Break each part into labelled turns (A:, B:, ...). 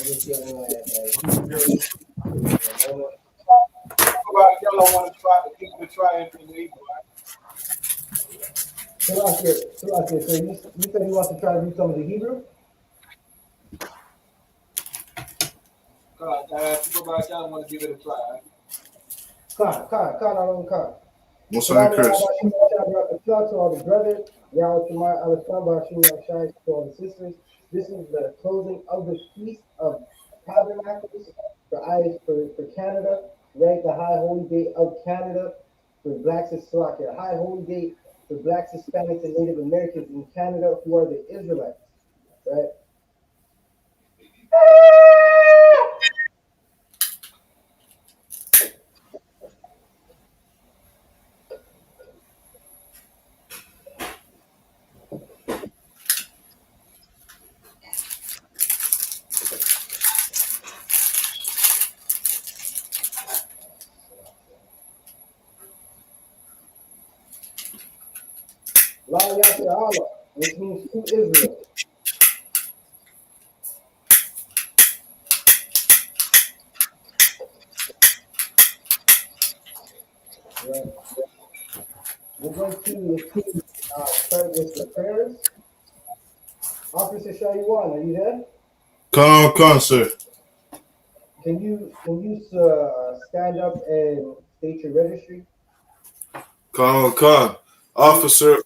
A: just getting like
B: Y'all don't want to try the people to try it in the Hebrew.
A: So you said you want to try to do some of the Hebrew?
B: People like y'all want to give it a try.
A: Khan.
C: What's on Chris?
A: To all the brothers, to all the sisters. This is the closing of the Feast of Tabernacles for Canada, right? The High Holy Day of Canada for Blacks and Slovakia. High Holy Day for Blacks, Hispanics, and Native Americans in Canada who are the Israelites, right? YAHANNA, which means to Israel. Right. We're going to start with the prayers. Officer Shaywan, are you there?
C: Come, sir.
A: Can you stand up and state your registry?
C: Con. Officer.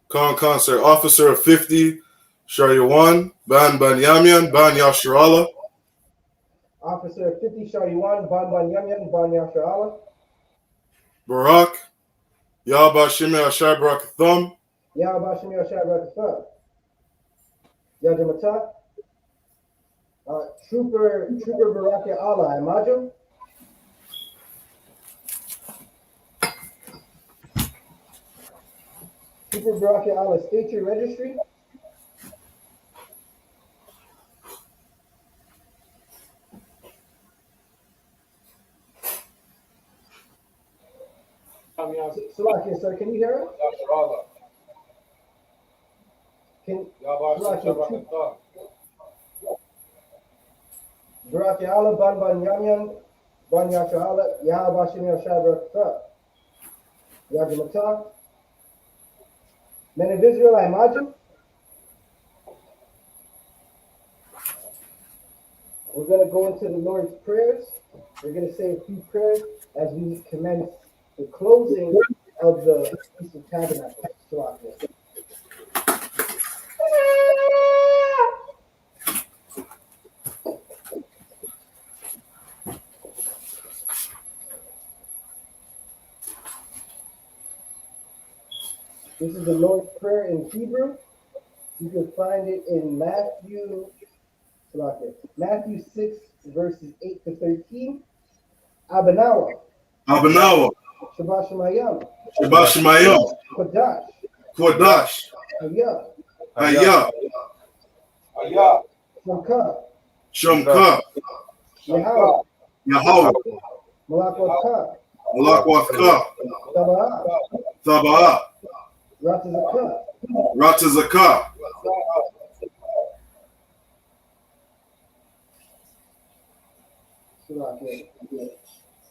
C: Con, sir. Officer 50, Shariwan, Ban Yamyan, Ban Yasharala.
A: Officer 50, Shariwan, Ban Yamyan, Ban Yasharala.
C: Barak, Yaba Shimi Ashai Barak Thumb.
A: Yaba Shimi Ashai Barak Thumb. Yajamata. Trooper Baraka Allah, Imagine. Trooper Baraka Allah, state your registry. Salakia, sir, can you hear us? Baraka Allah, Ban Yamyan, Ban Yashala, Yahabashim Yashabra, Yajamata. Men of Israel, I imagine. We're going to go into the Lord's prayers. We're going to say a few prayers as we commence the closing of the Feast of Tabernacles. This is the Lord's Prayer in Hebrew. You can find it in Matthew 6, verses 8 to 13. Abanawa. Shabbat Shemayim.
C: Kodash. Hayah. Shomka. Yahweh. Malakwaka. Thabaa. Ratazaka.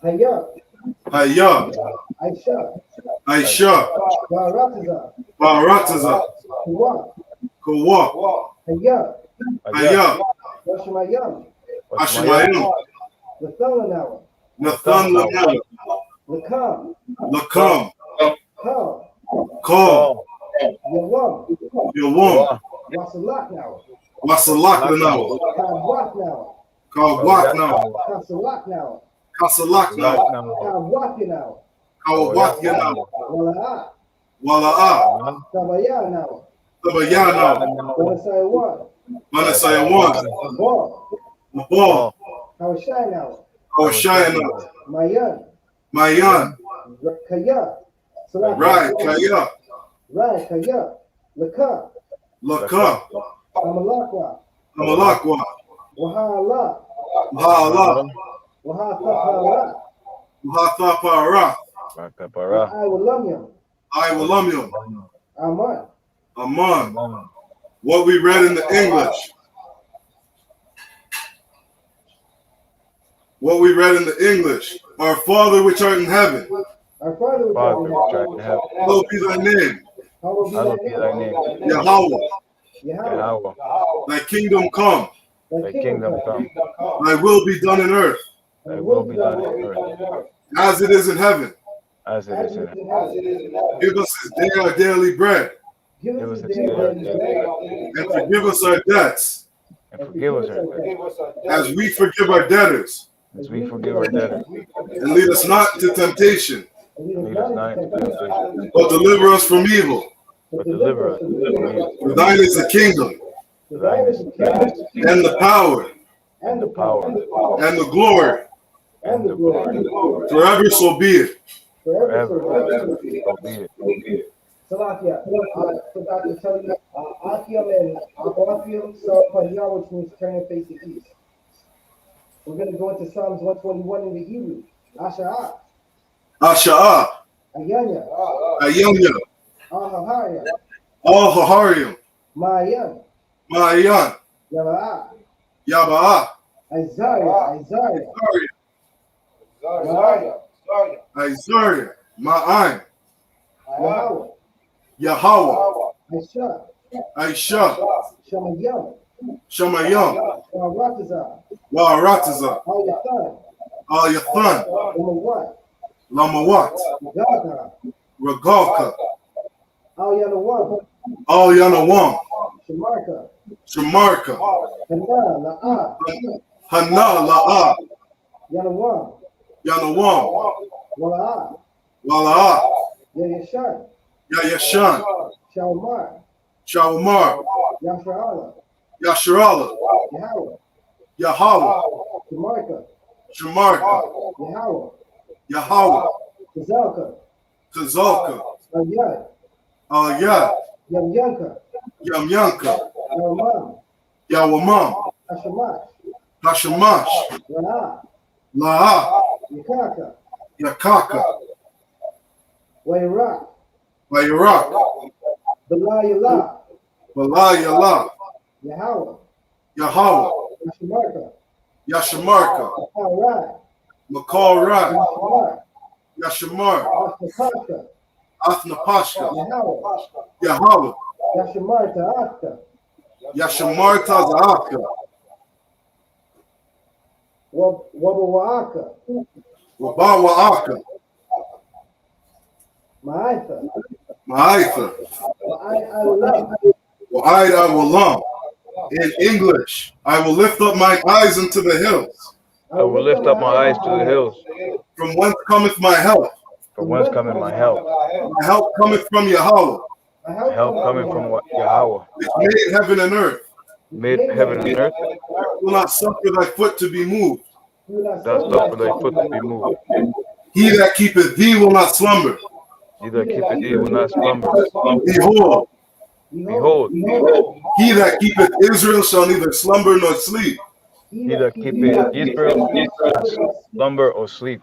A: Hayah.
C: Aisha. Barataza. Kawa. Hayah.
A: Washamayim.
C: Ashamayim. Nathan Lanawa. Lakam. Call. Yawam. Wasalak Lanawa. Kawak now. Kasalak now. Kawak now. Wala'a.
A: Tabaya now.
C: Manasaya one. Mabal. Hawashai now. Mayan.
A: Kaya.
C: Right. Kaya. Laka. Amalakwa.
A: Wahala.
C: Wahala. Wahathapara.
A: I will love you.
C: I will love you.
A: Aman.
C: Aman. what we read in the English. What we read in the English. Our Father which art in heaven.
A: Our Father which art in heaven.
C: Hallowed be thy name.
A: Hallowed be thy name.
C: Yahweh.
A: Yahweh.
C: Thy kingdom come.
D: Thy kingdom come.
C: Thy will be done in earth.
D: Thy will be done in earth.
C: As it is in heaven.
D: As it is in heaven.
C: Give us this day our daily bread.
A: Give
D: Give
A: us
D: us
A: a
D: this
A: day
D: day our
A: our
D: daily
A: bread.
C: And forgive us our debts.
D: And forgive us our debts.
C: As we forgive our debtors.
D: As we forgive our debtors.
C: And lead us not into temptation.
D: And lead us not into temptation.
C: But deliver us from evil.
D: But deliver us from evil.
C: For thine is the kingdom.
D: For thine is the kingdom.
C: And the power.
D: And the power.
C: And the glory.
D: And the glory.
C: Forever so be it.
D: Forever. So be it.
A: Salakia, I forgot to tell you, Achium and Abafium start upon Yah, which means turn and face the east. We're going to go into Psalms 121 in the Hebrew. Asha'ah,
C: Asha'ah.
A: Ayanya,
C: Ayanya.
A: Ahahaya,
C: Al-Haharium.
A: Ma'ayan,
C: Ma'ayan.
A: Yava'ah,
C: Yaba'ah.
A: Isaiah,
C: Isaiah. Ma'ayin.
A: Yahweh,
C: Yahweh.
A: I.S.U.P.K,
C: Aisha.
A: Shamayam,
C: Shamayam.
A: Waratazah,
C: Wa'arataza.
A: Al-Yathan,
C: Al-Yathan.
A: Lamawat,
C: Lamawat.
A: Gada,
C: Regalka.
A: Al-Yanawam,
C: Al-Yanawam.
A: Shamarka,
C: Shamarka.
A: Hana, La'ah,
C: Hana La'ah.
A: Yanawam,
C: Yanawam.
A: Wala'ah,
C: Wala'ah.
A: Yayashan,
C: Yayashan.
A: Shalmar,
C: Shalmar.
A: Yashra'ala,
C: Yasharala.
A: Yahweh,
C: Yahweh.
A: Shamarka,
C: Shamarka.
A: Yahweh,
C: Yahweh.
A: Kazalka,
C: Kazalka.
A: Ayad,
C: Al-Yad.
A: Yamyanka,
C: Yamyanka.
A: Yawamam,
C: Yawamam.
A: Hashamash,
C: Hashamash.
A: Ranah,
C: La'ah.
A: Yakaka,
C: Yakaka.
A: Wairak,
C: Bayrak.
A: Belayala,
C: Balayala.
A: Yahweh,
C: Yahweh.
A: Yashamarka,
C: Yashamarka.
A: Parai,
C: Makal Rai.
A: Yashamar,
C: Yashamar.
A: Ashtakashka,
C: Athnapashka.
A: Yahweh,
C: Yahweh.
A: Yashamarta Akka,
C: Yashamarta Za'aka.
A: Wabawaaka,
C: Wabawa'aka.
A: Ma'aitha,
C: Ma'aitha.
A: Ma'ai
C: Wa'aid Awalam. In English, I will lift up my eyes unto the hills.
D: I will lift up my eyes to the hills.
C: From whence cometh my help?
D: From whence cometh my help?
C: My help cometh from Yahweh,
D: My help coming from Yahweh.
C: which made heaven and earth.
D: Made heaven and earth.
C: Will not suffer thy foot to be moved.
D: Thou suffer thy foot to be moved.
C: He that keepeth thee will not slumber.
D: He that keepeth thee will not slumber.
C: Behold,
D: Behold,
C: he that keepeth Israel shall neither slumber nor sleep.
D: he that keepeth Israel shall not slumber or sleep.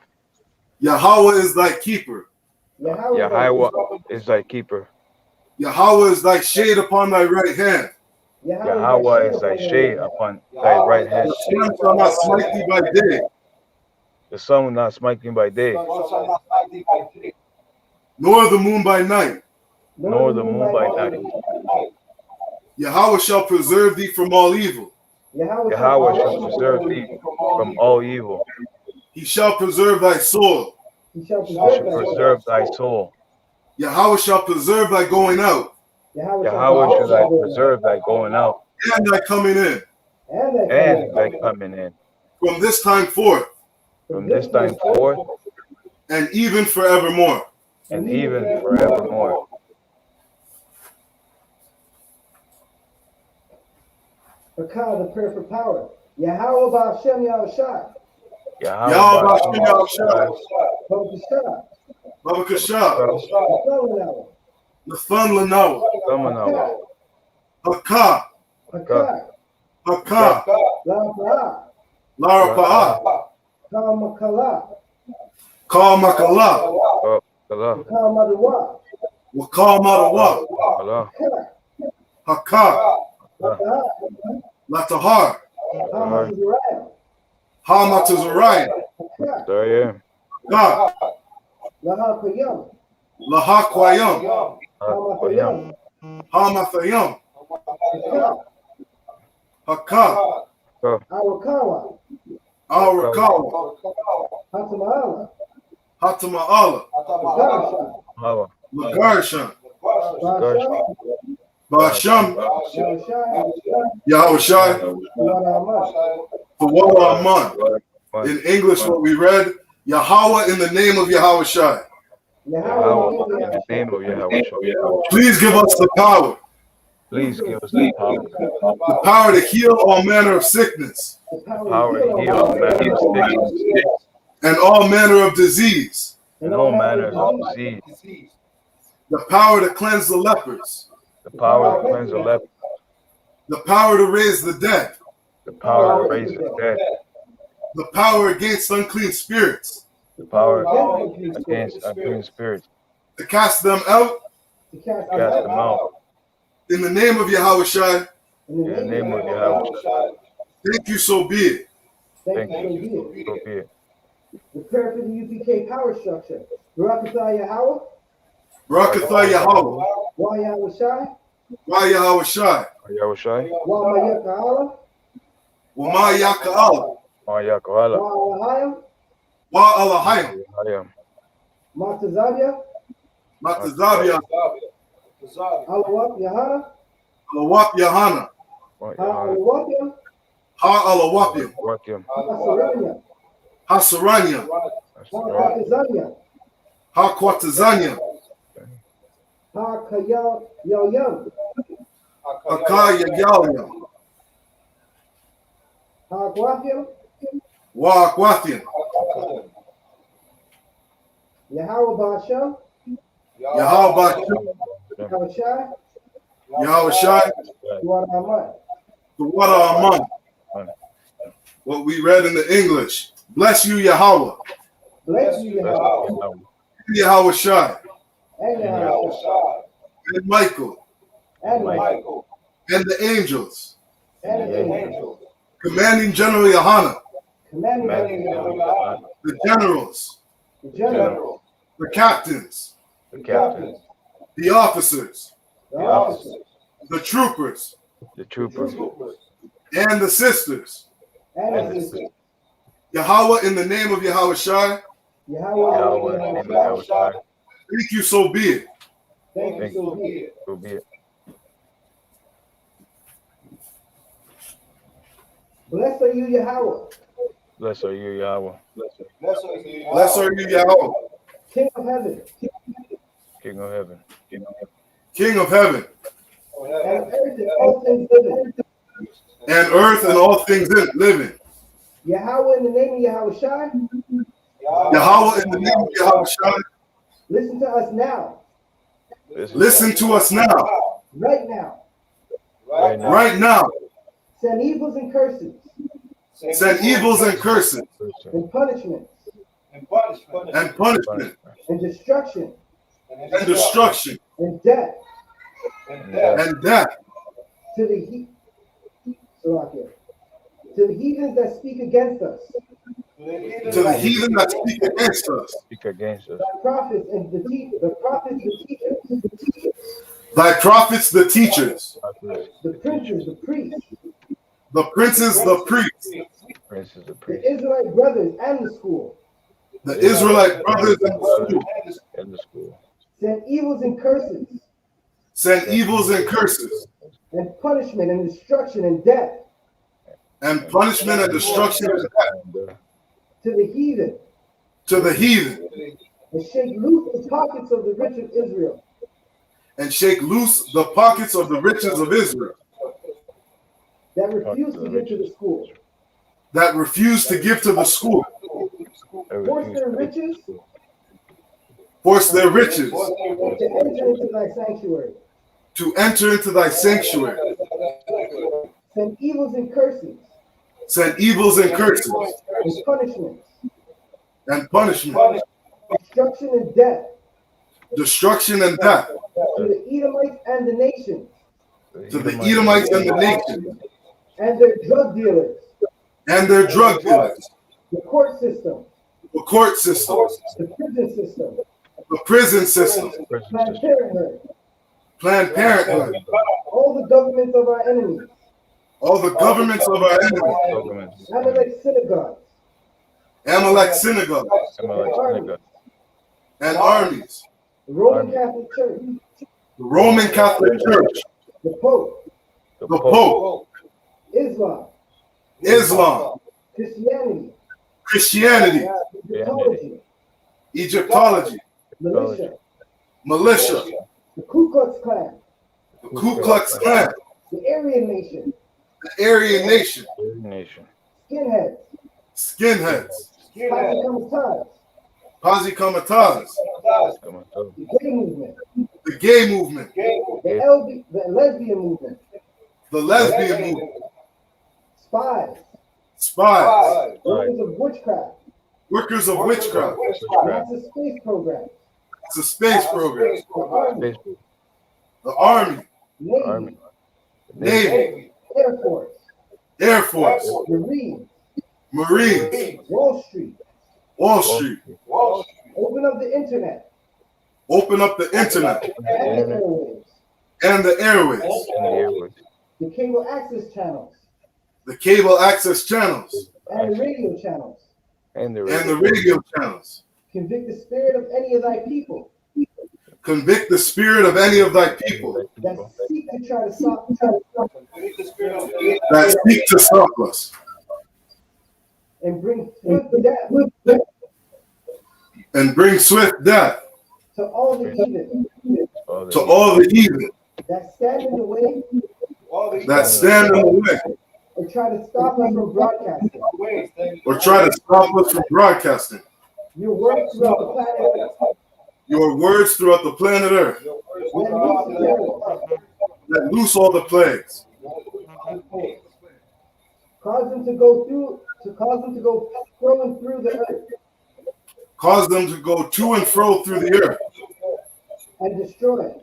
C: Yahweh is thy keeper.
D: Yahweh is thy keeper.
C: Yahweh is thy shade upon thy right hand.
D: Yahweh is thy shade upon thy right hand.
C: The sun shall not smite thee by day,
D: The sun will not smite thee by day,
C: nor the moon by night.
D: nor the moon by night.
C: Yahweh shall preserve thee from all evil.
D: Yahweh shall preserve thee from all evil.
C: He shall preserve thy soul.
A: He shall
D: He shall preserve thy soul.
C: Yahweh shall preserve thy going out
D: Yahweh shall thy preserve thy going out
C: and thy coming in
D: and thy coming in.
C: from this time forth
D: From this time forth
C: and even forevermore.
D: and even forevermore.
A: Pakah, the prayer for power. Yahweh Ba'ashem Yahushai.
C: Yahweh
D: Yahweh
C: Ba'ashem Yahushai.
A: Babakashah.
C: Baba Kashah.
A: Nathanael.
C: Nathan Lanawa.
D: Nathanael.
C: Hakah.
A: Pakah.
C: Hakah.
A: La'apa'ah.
C: Lara Pa'ah.
A: Ka'makala.
C: Kal Makalah.
D: Allah.
A: Ka'madawah.
C: Wakal Madawa.
D: Allah.
C: Hakah. Latahar,
D: Latahar,
C: Hamatazariah,
D: Dariah,
C: God,
A: Lahakayam,
C: Lahakwayam,
D: Aquayam,
C: Hamathayam,
A: Haka,
C: Haka,
A: Awakawa,
C: Arakawa,
A: Hatamaala,
C: Hatama'ala,
A: Garsha,
D: Hawa,
C: Lagarshan,
A: Basham,
C: Basham,
A: Yahushai,
C: Yahushai,
A: Wadaman,
C: Tawaraman. In English, what we read, Yahweh in the name of Yahushai.
D: Yahweh,
A: Yahweh,
D: in the name of Yahweh.
C: Please give us the
D: Please give us the
C: power to heal all manner of sickness
A: the
D: power to heal all manner of sickness
C: and all manner of disease,
D: and all manners of disease,
C: the power to cleanse the lepers,
D: the power to cleanse the leper,
C: the power to raise the dead,
D: the power to raise the dead,
C: the power against unclean spirits,
D: the power against unclean spirits,
C: to cast them out
A: to cast
D: cast them out.
C: in the name of Yahushai.
A: in
D: In the name of Yahweh,
C: Thank you, so be it.
A: Thank
D: thank
A: you,
D: you.
A: so be it.
D: So be it.
A: The prayer for the UPK power structure. Barakatah Yahweh,
C: Barakatah Yahweh,
A: Wa Yahushai,
C: Wa Yahushai,
D: Yahushai,
A: Wa Mayaka'ala,
C: Wa Yaka'ala,
D: Yakohala,
A: Wa Alahayim,
C: Wa Alahayim,
D: Ayam,
A: Matazabia,
C: Matazabia,
A: Alawat Yahanna,
C: Alawap Yahanna,
A: Alawapia,
C: Ha Alawapim,
D: Wakim,
A: Hasaranya,
C: Hasaranya,
A: Kwatazanya,
C: Ha Kwatazanya,
A: Kayal Yoyam,
C: Hakaya Yalia,
A: Gwafim,
C: Wa Aquathian,
A: Yahweh Basham,
C: Yahweh
A: Yahushai,
C: Yahushai,
A: Wadaman.
C: the water among. What we read in the English. Bless you, Yahweh.
A: Bless you, Yahweh,
C: Yahushai,
A: and Yahweh,
C: and Michael,
A: and Michael,
C: and the angels,
A: and the angels,
C: commanding General Yahanna,
A: commanding Yahweh,
C: the generals,
A: the general,
C: the captains,
D: the captain,
C: the officers,
A: the officers,
C: the troopers,
D: the troopers,
C: and the sisters.
A: and the sisters.
C: Yahweh in the name of Yahushai,
D: Yahweh, in the name of Yahushai,
C: thank you, so be it.
A: Thank you, so be it.
D: so be it.
A: Blessed are you, Yahweh,
D: Blessed are you, Yahweh,
C: Bless are you, Yahweh,
A: King of heaven,
D: King of heaven,
C: King of heaven,
A: and earth and all things living.
C: and earth and all things in it living.
A: Yahweh in the name of Yahushai,
C: Yahweh in the name of Yahushai,
A: listen to us now,
C: listen to us now,
A: right now.
C: right now.
A: Send evils and curses
C: Send evils and curses
A: and punishments
C: and punishment
A: and destruction
C: and destruction
A: and death
C: and death
A: to the heathens that speak against us,
C: to the heathen that speak against us.
D: speak against us.
A: the prophets and the teachers,
C: Thy prophets, the teachers,
A: the princes, the priests,
C: the princes, the priests,
D: Princes of
A: the
D: priests,
A: Israelite brothers and the school.
C: the Israelite brothers in the school.
D: in the school.
A: Send evils and curses
C: Send evils and curses
A: and punishment and destruction and death
C: and punishment and destruction and death
D: And,
A: to the heathen,
C: to the heathen,
A: and shake loose the pockets of the rich of Israel,
C: and shake loose the pockets of the riches of Israel
A: that refuse to give to the school.
C: that refuse to give to the school.
A: Force their riches
C: Force their riches
A: to enter into thy sanctuary.
C: to enter into thy sanctuary.
A: Send evils and curses
C: Send evils and curses
A: and punishments,
C: and punishment,
A: destruction and death
C: destruction and death
A: to the Edomites and the nations
C: to the Edomites and the nations,
A: and their drug dealers,
C: and their drug dealers,
A: the court system,
C: the court system,
A: the prison system,
C: the prison system,
A: Planned Parenthood,
C: Planned Parenthood,
A: all the governments of our enemies,
C: all the governments of our enemies,
A: Amalek synagogues,
C: Amalek synagogues, and armies,
A: the Roman Catholic Church,
C: the Roman Catholic Church,
A: the Pope,
C: the Pope,
A: Islam,
C: Islam,
A: Christianity,
C: Christianity,
A: Egyptology,
C: Egyptology, militia,
A: the Ku Klux Klan,
C: the Ku Klux Klan,
A: the Aryan Nation,
C: the Aryan Nation,
A: skinheads,
C: skinheads,
A: Posse Comitatus,
C: Posse Comitatus,
A: the gay movement,
C: the gay movement,
A: the lesbian movement,
C: the lesbian movement,
A: spies, workers of witchcraft,
C: workers of witchcraft,
A: NASA space program,
C: it's a space program,
A: the Army,
C: the Army,
A: Navy, Air Force,
C: Marines,
A: Wall Street, open up the internet,
C: and the airwaves,
A: the cable access channels, and the radio channels, convict the spirit of any of thy people that seek to try to stop
C: us,
A: and bring swift death to all the heathen that stand in the way or try to stop us from broadcasting your words throughout the planet Earth. Let loose all the plagues. Cause them to go through and through the earth. Cause them to go to and fro through the earth. And destroy.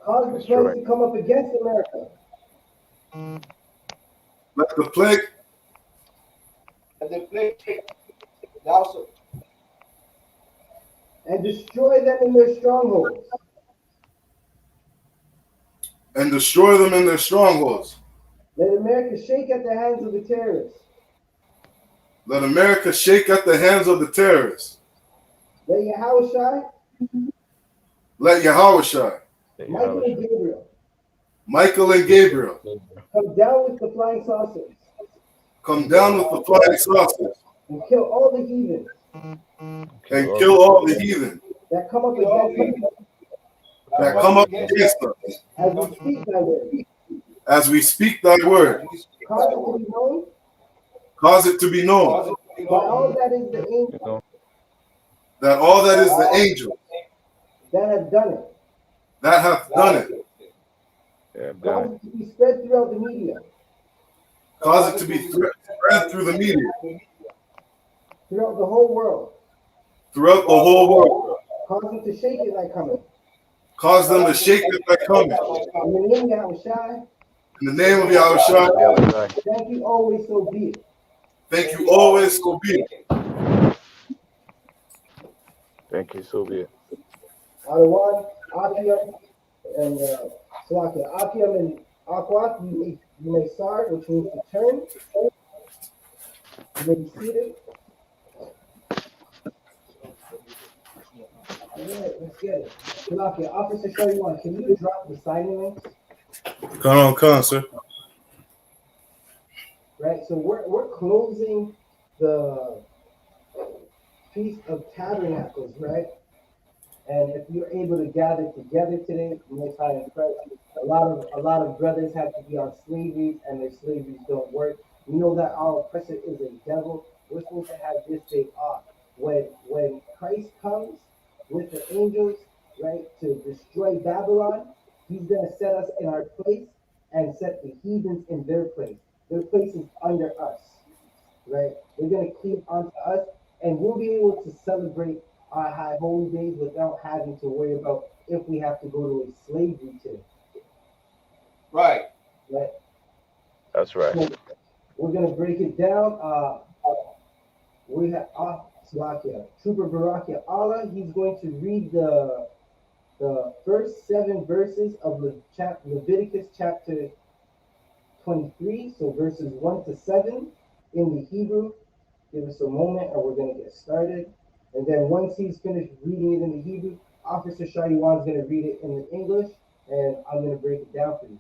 A: Cause the plague to come up against America. Let the plague and destroy them in their strongholds. Let America shake at the hands of the terrorists. Let Yahawashi, Michael and Gabriel, come down with the flying saucers. And kill all the heathen. That come up against us. As we speak thy word. Cause it to be known. That all that is the angel. That hath done it. Cause it to be spread throughout the media. Cause it to be spread through the media. Throughout the whole world. Cause them to shake it like coming. In the name of Yahawashi. Thank you always, so be it. Adawan, Akiam, and Akiam and Akwat, you may start, which means to turn. You may be seated. All right, let's get it. Salakia, Officer Shorty One, can you drop the signing links?
C: Come on, sir.
A: Right, so we're closing the Feast of Tabernacles, right? And if you're able to gather together today, Most High and Christ, a lot of brothers have to be on slavery, and their slaveries don't work. We know that our oppressor is a devil. We're supposed to have this day off. When Christ comes with the angels, right, to destroy Babylon, he's gonna set us in our place and set the heathens in their place. Their place is under us, right? They're gonna cleave onto us, and we'll be able to celebrate our high holy days without having to worry about if we have to go to a slavery tip.
B: Right.
A: Right?
D: That's right.
A: So we're gonna break it down. We have Slovakia, Trooper Barakia Allah. He's going to read the first 7 verses of Leviticus chapter 23, so verses 1 to 7 in the Hebrew. Give us a moment and we're going to get started. And then once he's finished reading it in the Hebrew, Officer Shaiwan's going to read it in the English, and I'm going to break it down for you.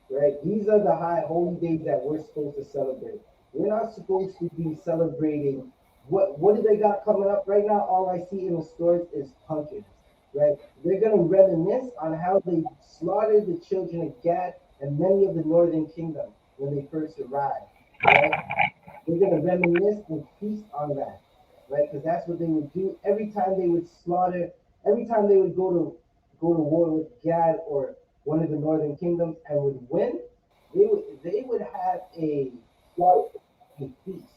A: Right? These are the high holy days that we're supposed to celebrate. We're not supposed to be celebrating what do they got coming up right now? All I see in the stores is pumpkins. Right? They're gonna reminisce on how they slaughtered the children of Gad and many of the northern kingdom when they first arrived. Right? They're gonna reminisce and feast on that. Right? Because that's what they would do every time they would slaughter, every time they would go to war with Gad or one of the northern kingdoms and would win, they would have a feast.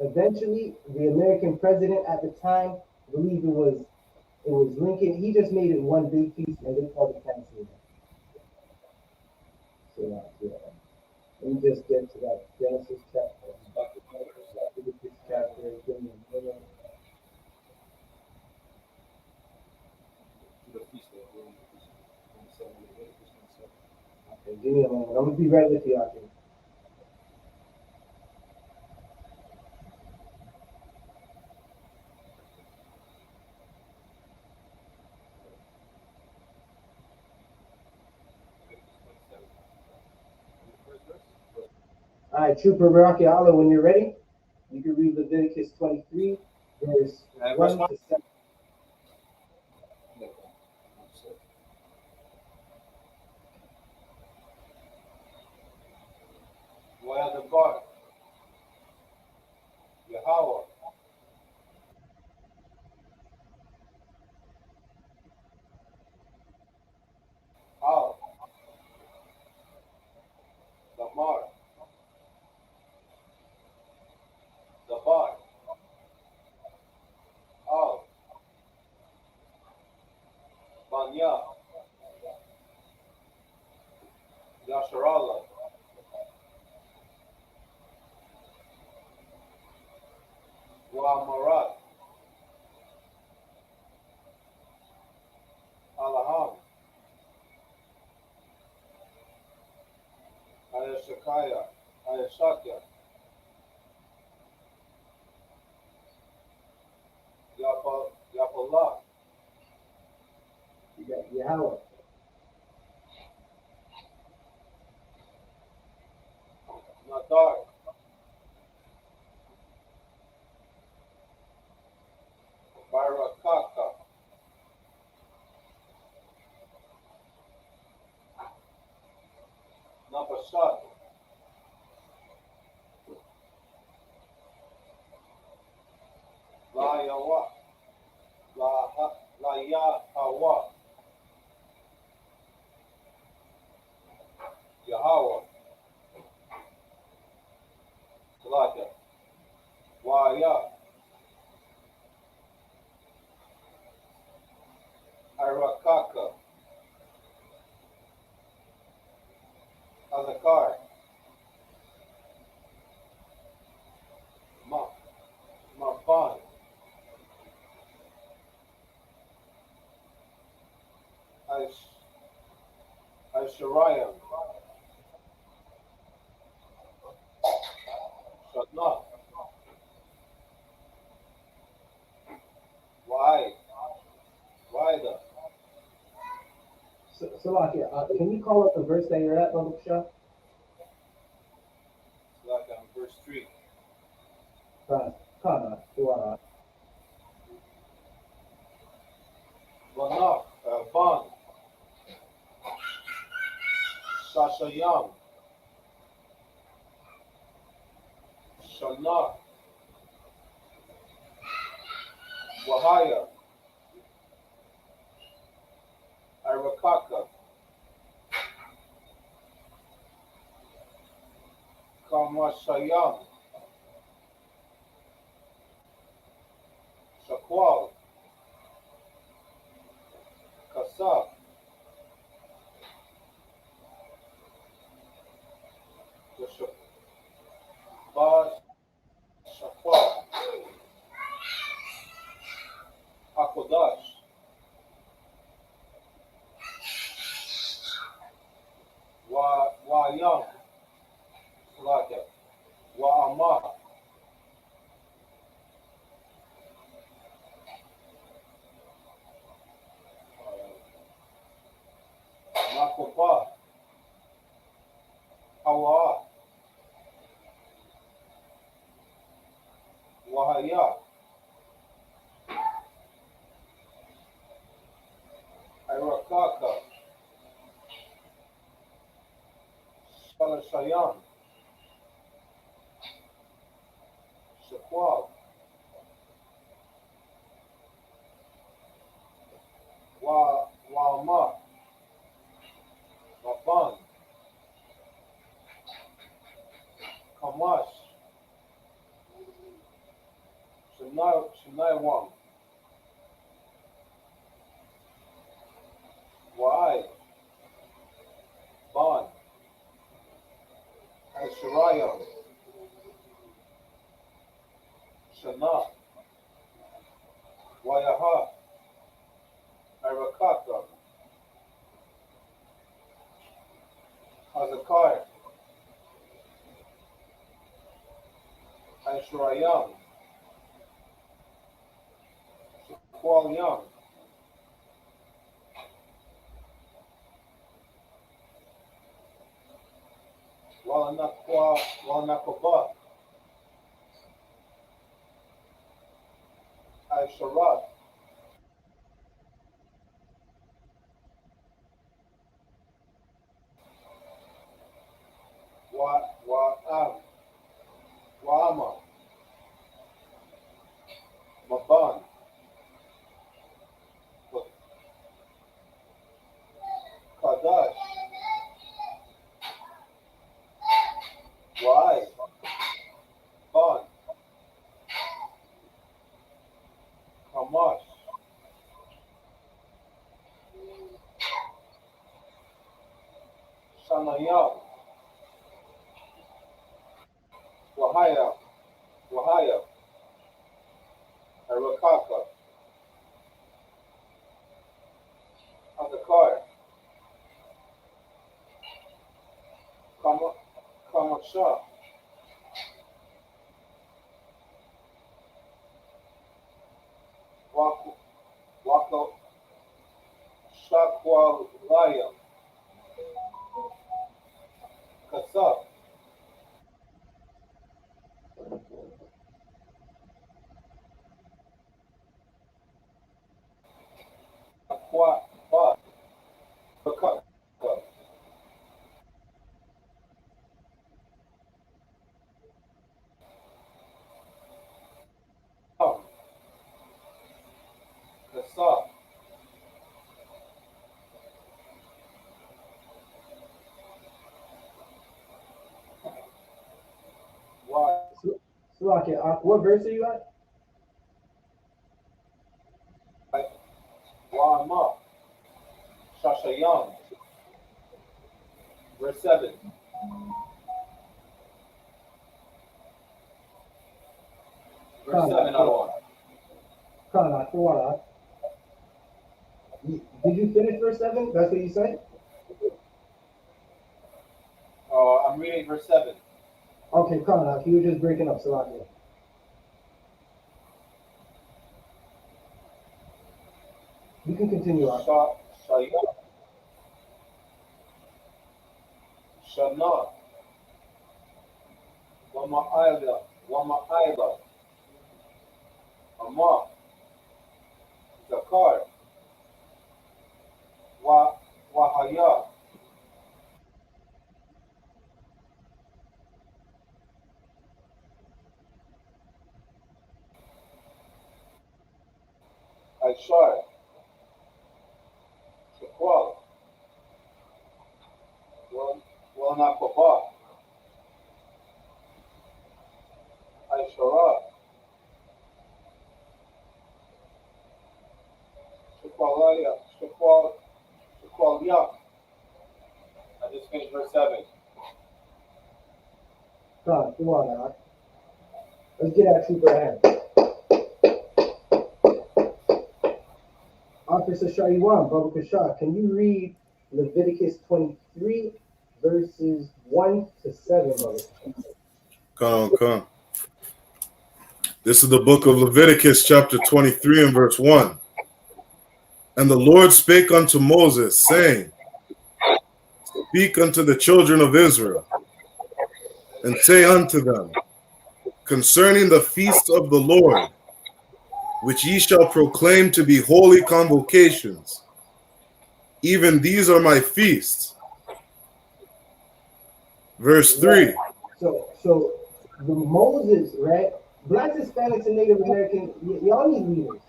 A: Eventually, the American president at the time, I believe it was Lincoln. He just made it one big feast, and they called it Thanksgiving. So yeah. Let me just get to that Genesis chapter. Leviticus chapter. Give me a minute. Okay, give me a moment. I'm gonna be right with you out here. All right, Trooper Rocky Allah, when you're ready, you can read Leviticus 23, verse 1 to 7.
B: Yahweh, Yahweh, Al, Damar, Dabar, Al, Banya, Yasharallah, Wa'amarat, Alaham, I.S.U.K, I.S.U.P.K, Yapallah,
A: You got Yahweh.
B: Nadar, Barakaka, Nabasat, La Yahweh, La Yahweh, Yahweh, Salaka, Waya, Irakaka, Azakar, Mafan, Ishariam, Shadna, Wida,
A: Salakia, can you call up the verse that you're at, Brother Shah?
B: like verse 3.
A: Kana, Tuara.
B: Banach, Ban, Shashayam, Shalna, Wahaya, Irakaka, Kamashayam, Shakwal, Shayam. Salakia. Wa'ama. Makoba. Hawa. Wahaya. Irakaka. Shayam. Shakwal. Wa'ama. Maban. Kamash. Shanai Wam. Wa'ai. Ban. Ashirayam. Shana. Wayaha. Irakaka. Hazakar. Ashirayam. Shakwal Walanakoba. Aisharat. Wa'ama. Maban. Kadash. Wa'ai. Ban. Kamash. Shanayam. Wahaya. Irakaka. Hazakar. Kamasha. Wako. Shakwalaya. Kasab. Kwa. Ba. Rakaka. Kasab. Wa.
A: Salakia, what verse are you at?
B: Wa'ama. Shashayam. Verse 7. Verse 7 on.
A: Kana, Tawana. Did you finish verse 7? That's what you said?
B: I'm reading verse 7.
A: Okay, Kana, you were just breaking up, Salakia. You can continue on.
B: Shayam. Shana. Wama'ila. Ama. Zakar. Wahaya. Aishar. Shakwal. Walanakoba. Aishara. Shakwalaya. Shakwalya. I just finished verse 7.
A: Kana, Tawana. Let's get that super ahead. Officer Shaywan, Baba Kasha, can you read Leviticus 23, verses 1 to 7, brother.
C: Come. This is the book of Leviticus, chapter 23 and verse 1. And the Lord spake unto Moses, saying, Speak unto the children of Israel, and say unto them, concerning the feasts of the Lord, which ye shall proclaim to be holy convocations, even these are my feasts. Verse 3.
A: So the Moses, right? Black, Hispanics, and Native American, y'all need leaders,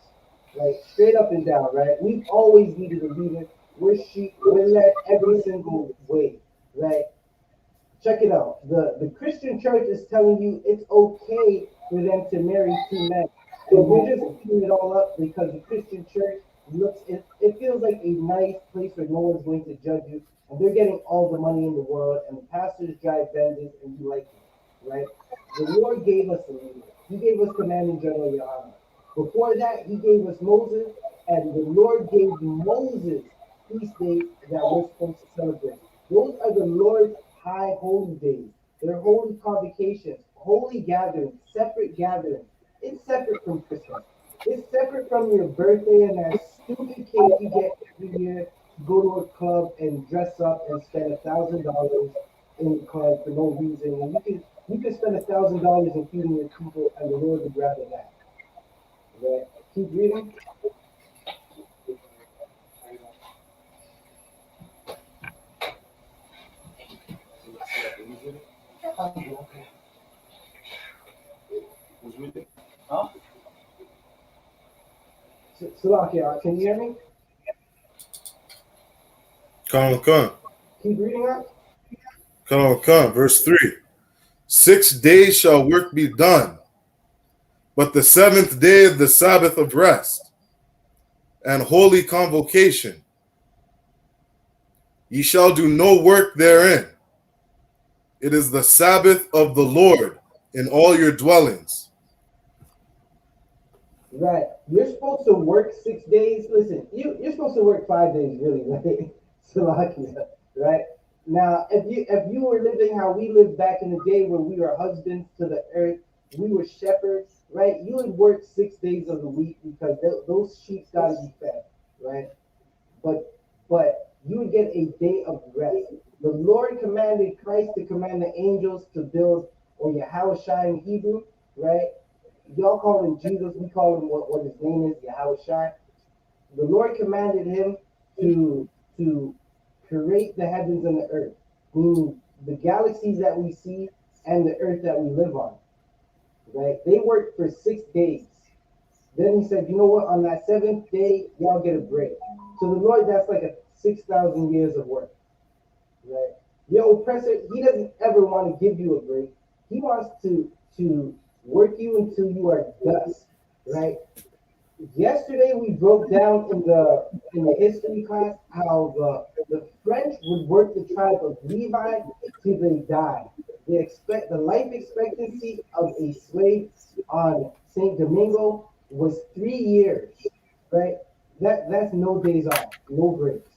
A: like straight up and down, right? We've always needed a leader. We're led every single way, right? Check it out. The Christian church is telling you it's okay for them to marry two men, and we're just eating it all up because the Christian church it feels like a nice place where no one's going to judge you, and they're getting all the money in the world, and the pastors drive Benzes, and you like it, right? The Lord gave us a leader. He gave us Commanding General YAHANNA. Before that, He gave us Moses, and the Lord gave Moses feast days that we're supposed to celebrate. Those are the Lord's high holy days. They're holy convocations, holy gatherings, separate gatherings. It's separate from Christmas. It's separate from your birthday and that stupid cake you get every year to go to a club and dress up and spend $1,000 in the club for no reason. And you can spend $1,000 in feeding your people, and the Lord would rather that. Right? Keep reading.
B: Huh?
A: Salakia, can you hear me?
C: Come.
A: Keep reading up.
C: Come. Verse 3. 6 days shall work be done, but the seventh day is the Sabbath of rest and holy convocation. Ye shall do no work therein. It is the Sabbath of the Lord in all your dwellings.
A: Right. You're supposed to work 6 days. Listen, you're supposed to work 5 days, really, right? Salakia, right? Now, if you were living how we lived back in the day where we were husbands to the earth, we were shepherds, right? You would work 6 days of the week because those sheep got to be fed, right? But you would get a day of rest. The Lord commanded Christ to command the angels to build, or Yahawashi in Hebrew, right? Y'all call him Jesus, we call him what his name is, Yahawashi. The Lord commanded him to create the heavens and the earth, meaning the galaxies that we see and the earth that we live on. Right? They worked for 6 days. Then he said, you know what? On that seventh day, y'all get a break. So the Lord, that's like a 6,000 years of work. Right? Your oppressor, he doesn't ever want to give you a break. He wants to work you until you are dust. Right? Yesterday we broke down in the history class how the French would work the tribe of Levi till they die. The life expectancy of a slave on Saint Domingo was 3 years, right? That's no days off, no breaks,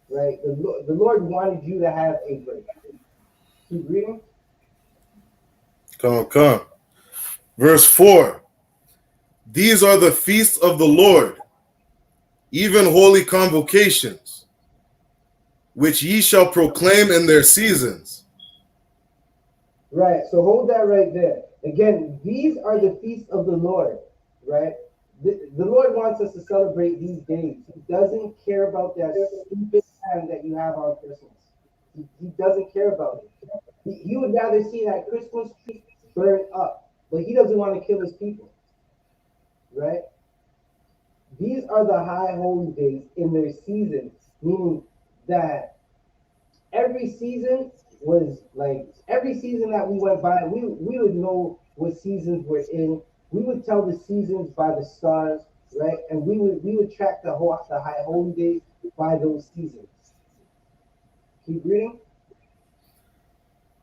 A: right? The Lord wanted you to have a break. Keep reading.
C: Come. Verse 4. These are the feasts of the Lord, even holy convocations, which ye shall proclaim in their seasons.
A: Right. So hold that right there. Again, these are the feasts of the Lord, right? The Lord wants us to celebrate these days. He doesn't care about that stupid time that you have on Christmas. He doesn't care about it. He would rather see that Christmas tree burn up, but he doesn't want to kill his people, right? These are the high holy days in their seasons, meaning that every season that we went by, we would know what seasons we're in. We would tell the seasons by the stars, right? And we would track the high holy days by those seasons. Keep reading.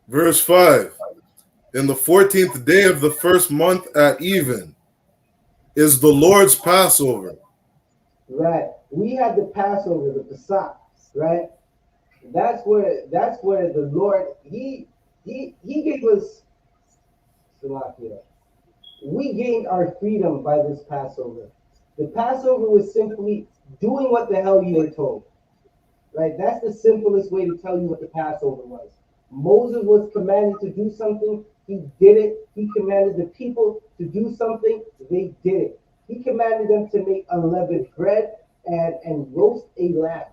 C: Verse 5. In the 14th day of the first month at even is the Lord's Passover.
A: Right. We had the Passover, the Pesach, right? That's where the Lord he gave us Salakia. We gained our freedom by this Passover. The Passover was simply doing what the hell you were told. Right? That's the simplest way to tell you what the Passover was. Moses was commanded to do something, he did it. He commanded the people to do something, they did it. He commanded them to make unleavened bread and roast a lamb,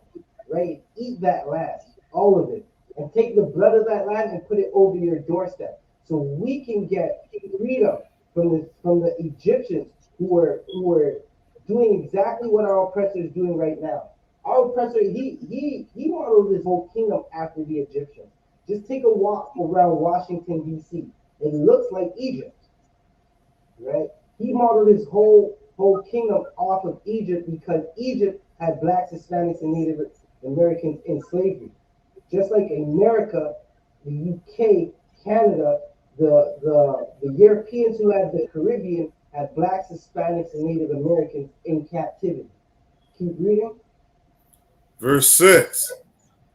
A: right? Eat that lamb, all of it, and take the blood of that lamb and put it over your doorstep, so we can get freedom from the Egyptians who were doing exactly what our oppressor is doing right now. Our oppressor, he modeled his whole kingdom after the Egyptians. Just take a walk around Washington, D.C. It looks like Egypt, right? He modeled his whole kingdom off of Egypt because Egypt had blacks, Hispanics, and Native Americans in slavery. Just like America, the UK, Canada, the Europeans who had the Caribbean had blacks, Hispanics, and Native Americans in captivity. Keep reading.
C: Verse 6.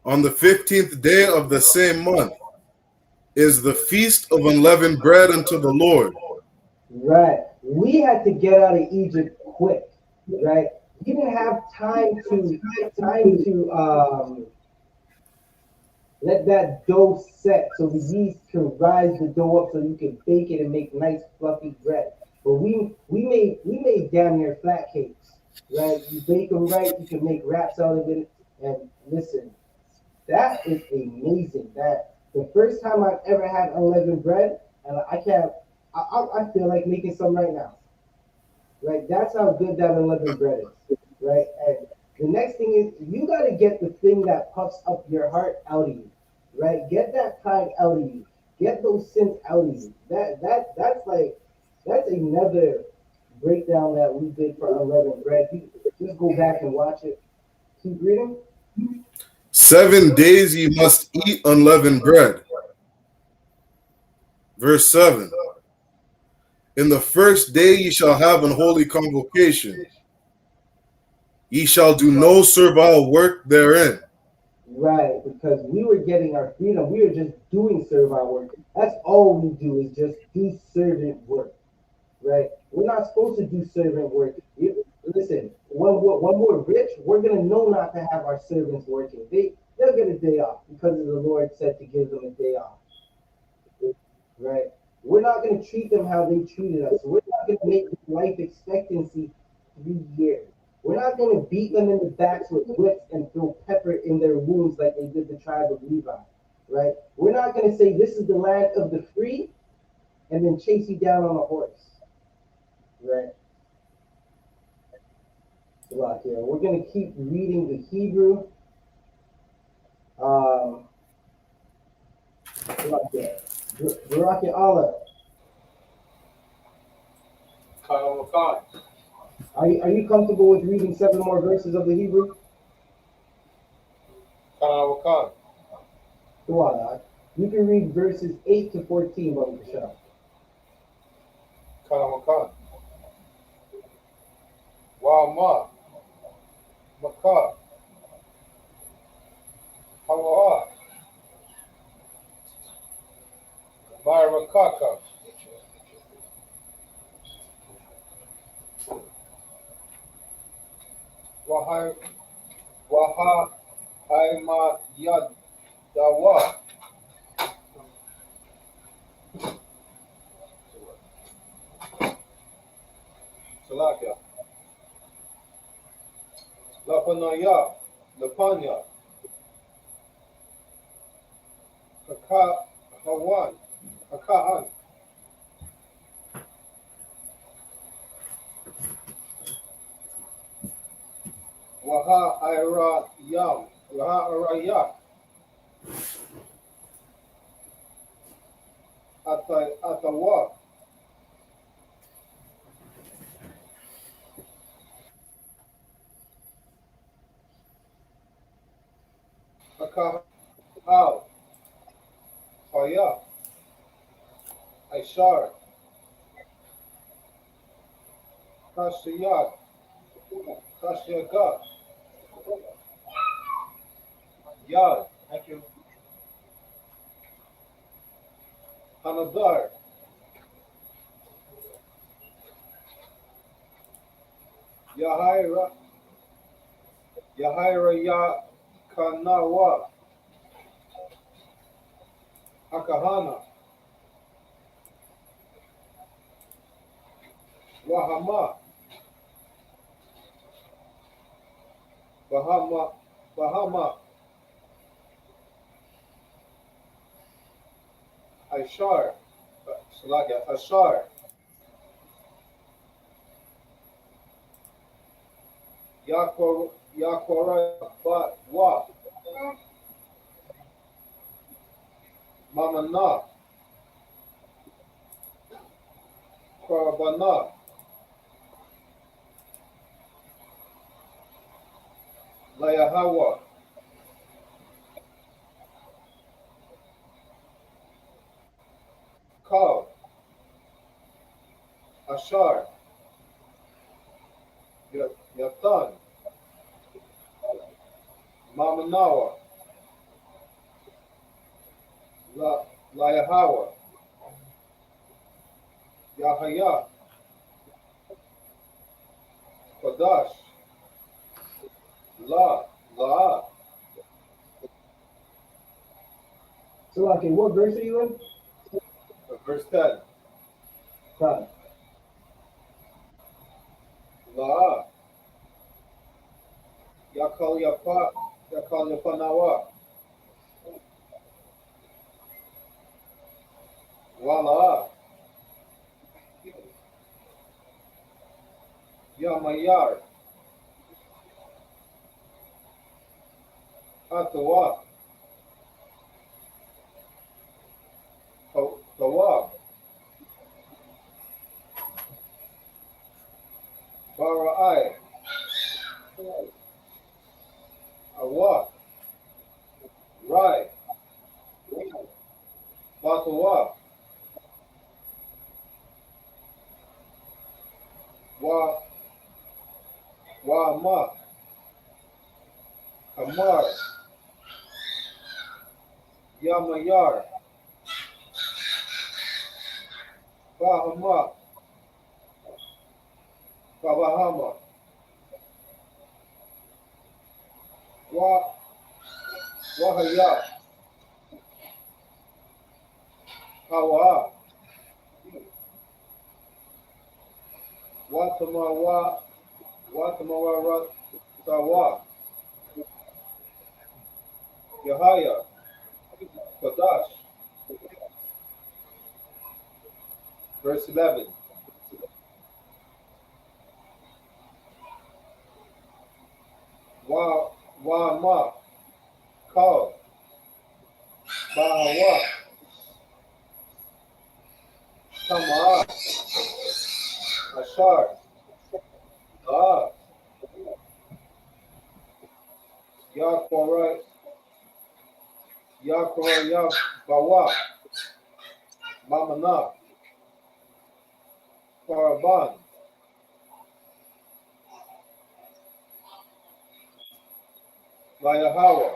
C: On the 15th day of the same month is the feast of unleavened bread unto the Lord.
A: Right. We had to get out of Egypt quick. Right. You didn't have time to let that dough set so the yeast can rise the dough up so you can bake it and make nice fluffy bread. But we made damn near flat cakes. Right. You bake them right, you can make wraps out of it. And listen, that is amazing. That the first time I've ever had unleavened bread, and I can't. I feel like making some right now. Right? That's how good that unleavened bread is. Right? And the next thing is you got to get the thing that puffs up your heart out of you. Right? Get that pride out of you. Get those sins out of you. That's another breakdown that we did for unleavened bread. You just go back and watch it. Keep reading.
C: 7 days ye must eat unleavened bread. Verse 7. In the first day ye shall have an holy convocation. Ye shall do no servile work therein.
A: Right, because we were getting our freedom. We were just doing servile work. That's all we do is just do servant work. Right? We're not supposed to do servant work. Listen, when we're rich, we're gonna know not to have our servants working. They'll get a day off because the Lord said to give them a day off. Right? We're not gonna treat them how they treated us. We're not gonna make life expectancy 3 years. We're not going to beat them in the backs with whips and throw pepper in their wounds like they did the tribe of Levi, right? We're not going to say this is the land of the free and then chase you down on a horse, right? Right here. We're going to keep reading the Hebrew. Right there. Barak Allah. Are you comfortable with reading 7 more verses of the Hebrew? You can read verses 8 to 14, Brother Bashar.
B: Wama, Maka, Hawa, Myrakaka, Waha, Haima, Yad, Dawa, Salakia, Lapanaya, Lapanya, Kaka, Hawan, Kakahan, Waha, Ira, Yam, Waha, Araya, Atawa, Kaka, Hal, Haya, Aishar, Kashiyat, Kashiyagat, Yad, Anadar. Yahira Yakanawa. Hakahana. Wahama. Bahama. Ashar. Ashar. Yakora Wa. Mamana. Korabana. Layahawa. Kav. Ashar. Yatan. Mamanawa. Layahawa. Yahaya. Kodash. La.
A: So, like, in what verse are you in?
B: Verse 10.
A: Right.
B: La. Yakal Yapanawa. Wala. Yamayar. Atawa. Tawab. Bara'ai. Awa. Rai. Batawa. Wama. Kamar. Yamayar. Bahama. Babahama. Wahaya. Hawa. Watamawa Tawa. Yahaya. Kodash. Verse 11. Wama. Kal. Bahawa. Kama. Ashar. Ah. Yakora Bawa. Mamana. Paraban. Layahawa.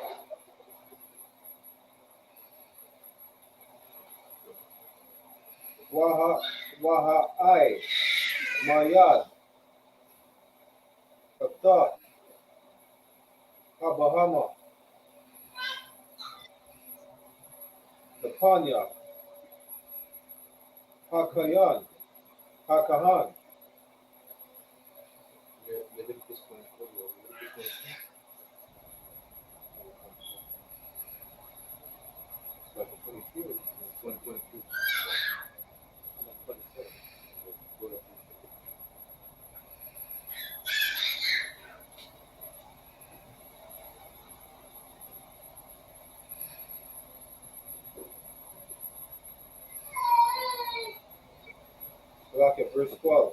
B: Waha'ai. Mayad. Kata. Abahama. Tapanya. Hakayan. Hakahan. Look at verse 12.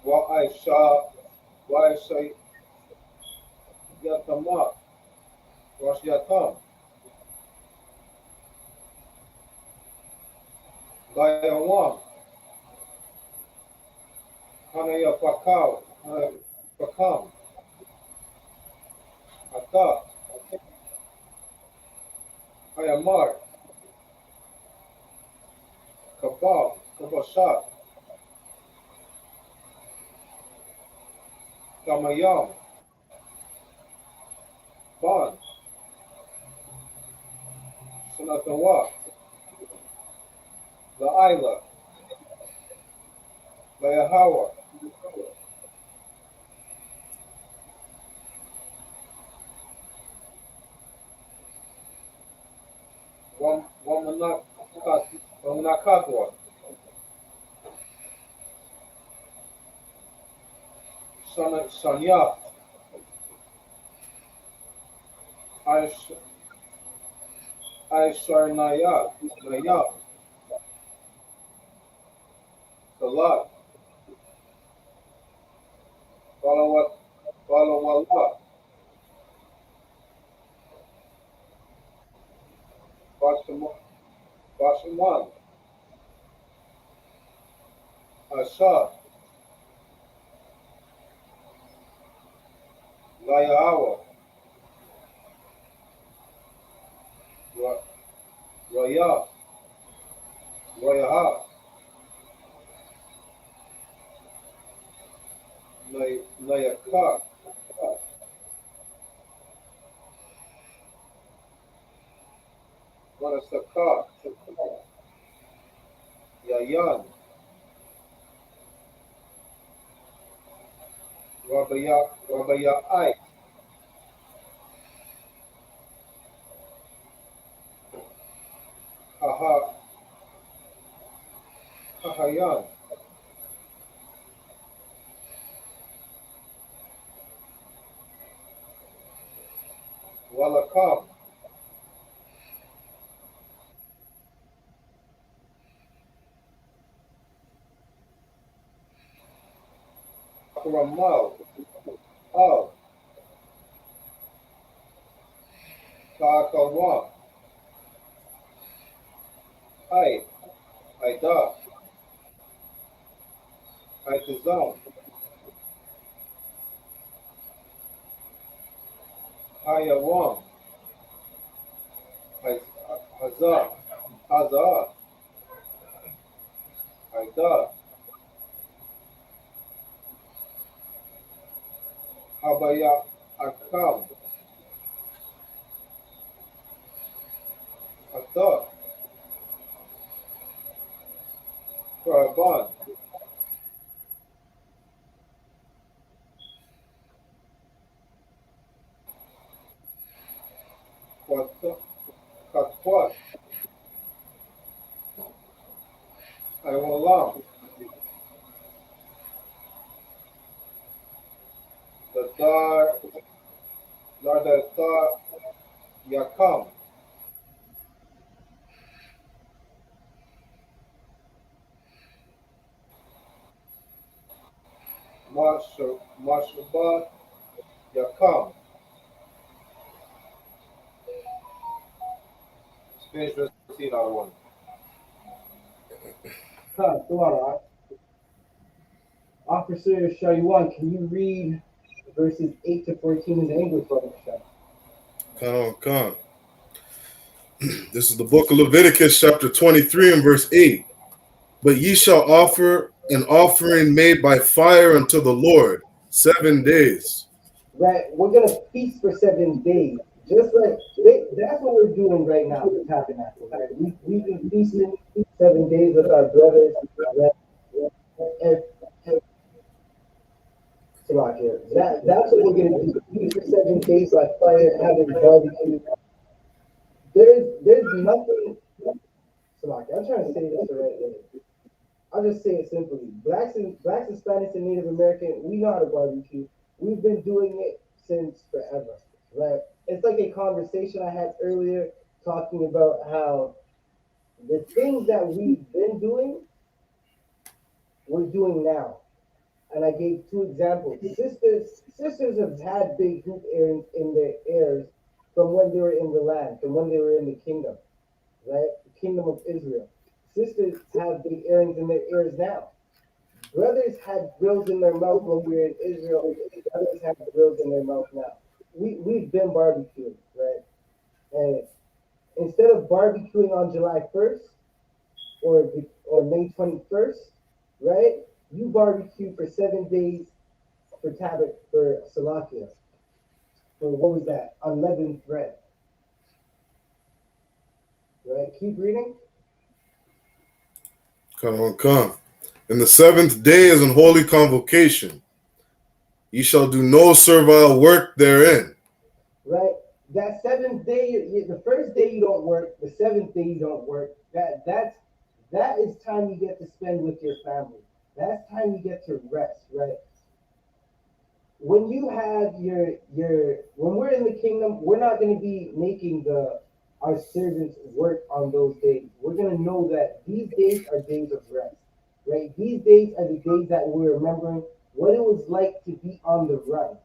B: Wa'isha Yatama. Wash Yatam. Layawam. Hanaya Pakam. Ata. Ayamar, Kabal, Kabashat, Kamayam, Ban, Sanatawa, La'ila, Layahawa, Wamanakatwa, Sanya, Aisharnaya, Naya, Salat, Balawala, Bashaman, Asha, Layawa, Raya, Rayaha, Nayaka, Manasaka, Yayan, Rabaya Ai, Haha, Hahayan, Walakam, Ramal, Al, Kaakawan, Aida, Aitazam, Ayawan, Hazar, Hazar, Aida, Habaya Akam, Atar, Karaban, Katwat, Ayawalam, the Dar Yakam, Marshabat Yakam. Finish receipt out one.
A: Come on, Officer Shaywan, can you read verses 8 to 14 in the English version?
C: Come. This is the book of Leviticus, chapter 23 and verse 8. But ye shall offer an offering made by fire unto the Lord 7 days.
A: Right, we're gonna feast for 7 days. Just like that's what we're doing right now with Tabernacles. Right? We've been feasting 7 days with our brothers. Right? And that's what we're gonna do. Feast for 7 days by fire, having barbecue. There's nothing. I'm trying to say this the right way. I'll just say it simply. Blacks, Hispanics, and Native American, we know how to barbecue. We've been doing it since forever, right? It's like a conversation I had earlier talking about how the things that we've been doing, we're doing now. And I gave 2 examples. Sisters have had big hoop earrings in their ears from when they were in the land, from when they were in the kingdom, right? The kingdom of Israel. Sisters have big earrings in their ears now. Brothers had grills in their mouth when we were in Israel. Brothers have grills in their mouth now. We've been barbecuing, right? And instead of barbecuing on July 1st or May 21st, right? You barbecue for 7 days for Salakia. For what was that? Unleavened bread. Right? Keep reading.
C: Come. And the 7th day is an holy convocation. Ye shall do no servile work therein.
A: Right? That 7th day, the first day you don't work, the 7th day you don't work. That is time you get to spend with your family. That's time you get to rest, right? When you have when we're in the kingdom, we're not going to be making our servants work on those days. We're going to know that these days are days of rest, right? These days are the days that we're remembering what it was like to be on the run,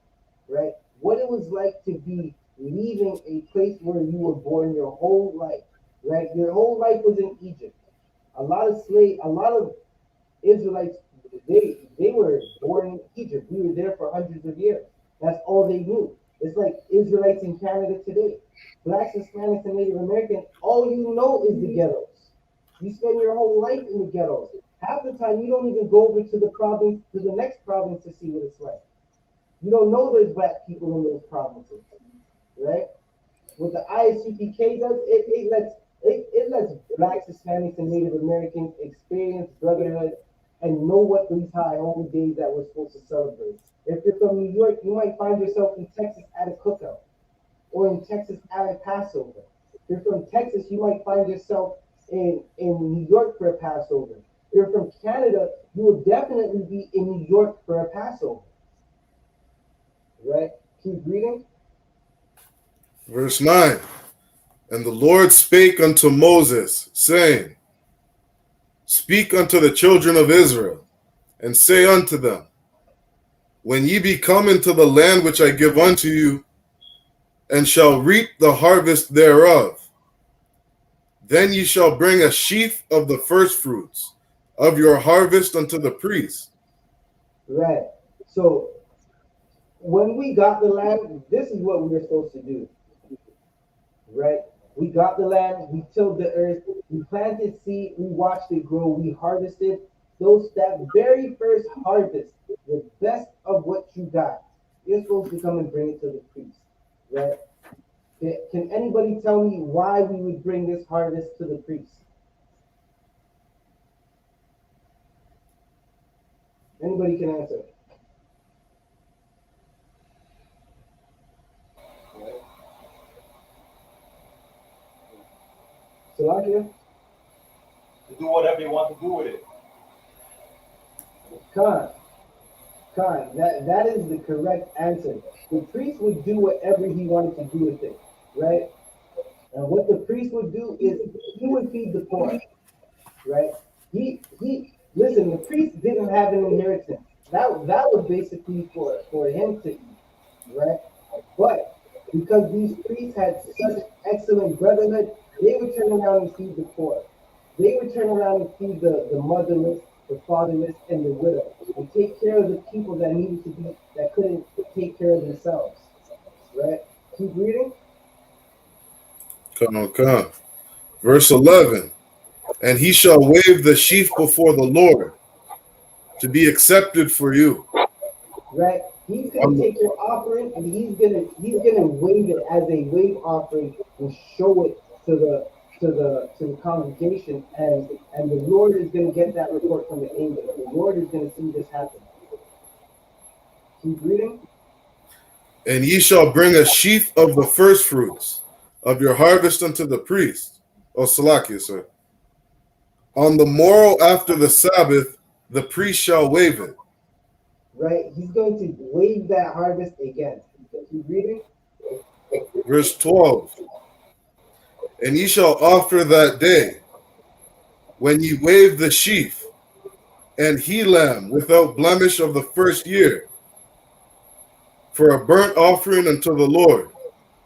A: right? What it was like to be leaving a place where you were born your whole life, right? Your whole life was in Egypt. A lot of Israelites, they were born in Egypt. We were there for hundreds of years. That's all they knew. It's like Israelites in Canada today. Blacks, Hispanics, and Native Americans, all you know is the ghettos. You spend your whole life in the ghettos. Half the time you don't even go over to the next province to see what it's like. You don't know there's black people in those provinces, right? What the I.S.U.P.K does, it lets blacks, Hispanics, and Native Americans experience brotherhood and know what these high holy days that we're supposed to celebrate. If you're from New York, you might find yourself in Texas at a cookout, or in Texas at a Passover. If you're from Texas, you might find yourself in New York for a Passover. If you're from Canada, you will definitely be in New York for a Passover. Right? Keep reading.
C: Verse 9. And the Lord spake unto Moses, saying, Speak unto the children of Israel, and say unto them, When ye be come into the land which I give unto you, and shall reap the harvest thereof, then ye shall bring a sheaf of the firstfruits of your harvest unto the priest.
A: Right. So when we got the land, this is what we were supposed to do. Right? We got the land, we tilled the earth, we planted seed, we watched it grow, we harvested that very first harvest, the best of what you got. You're supposed to come and bring it to the priest, right? Can anybody tell me why we would bring this harvest to the priest? Anybody can answer. Salakia?
B: To do whatever they want to do with it.
A: Khan, that is the correct answer. The priest would do whatever he wanted to do with it, right? And what the priest would do is he would feed the poor, right? Listen, the priest didn't have an inheritance. That was basically for him to eat, right? But because these priests had such excellent brotherhood, they would turn around and feed the poor. They would turn around and feed the motherless, the fatherless, and the widow, and take care of the people that couldn't take care of themselves. Right? Keep reading.
C: Come. Verse 11. And he shall wave the sheaf before the Lord to be accepted for you.
A: Right? He's gonna take your offering and he's gonna wave it as a wave offering and show it to the congregation, and the Lord is gonna get that report from the angel. The Lord is gonna see this happen. Keep reading.
C: And ye shall bring a sheaf of the firstfruits of your harvest unto the priest. Oh, Salakia, sir. On the morrow after the Sabbath, the priest shall wave it.
A: Right? He's going to wave that harvest again. Keep reading.
C: Verse 12. And ye shall offer that day, when ye wave the sheaf, and he lamb without blemish of the first year, for a burnt offering unto the Lord.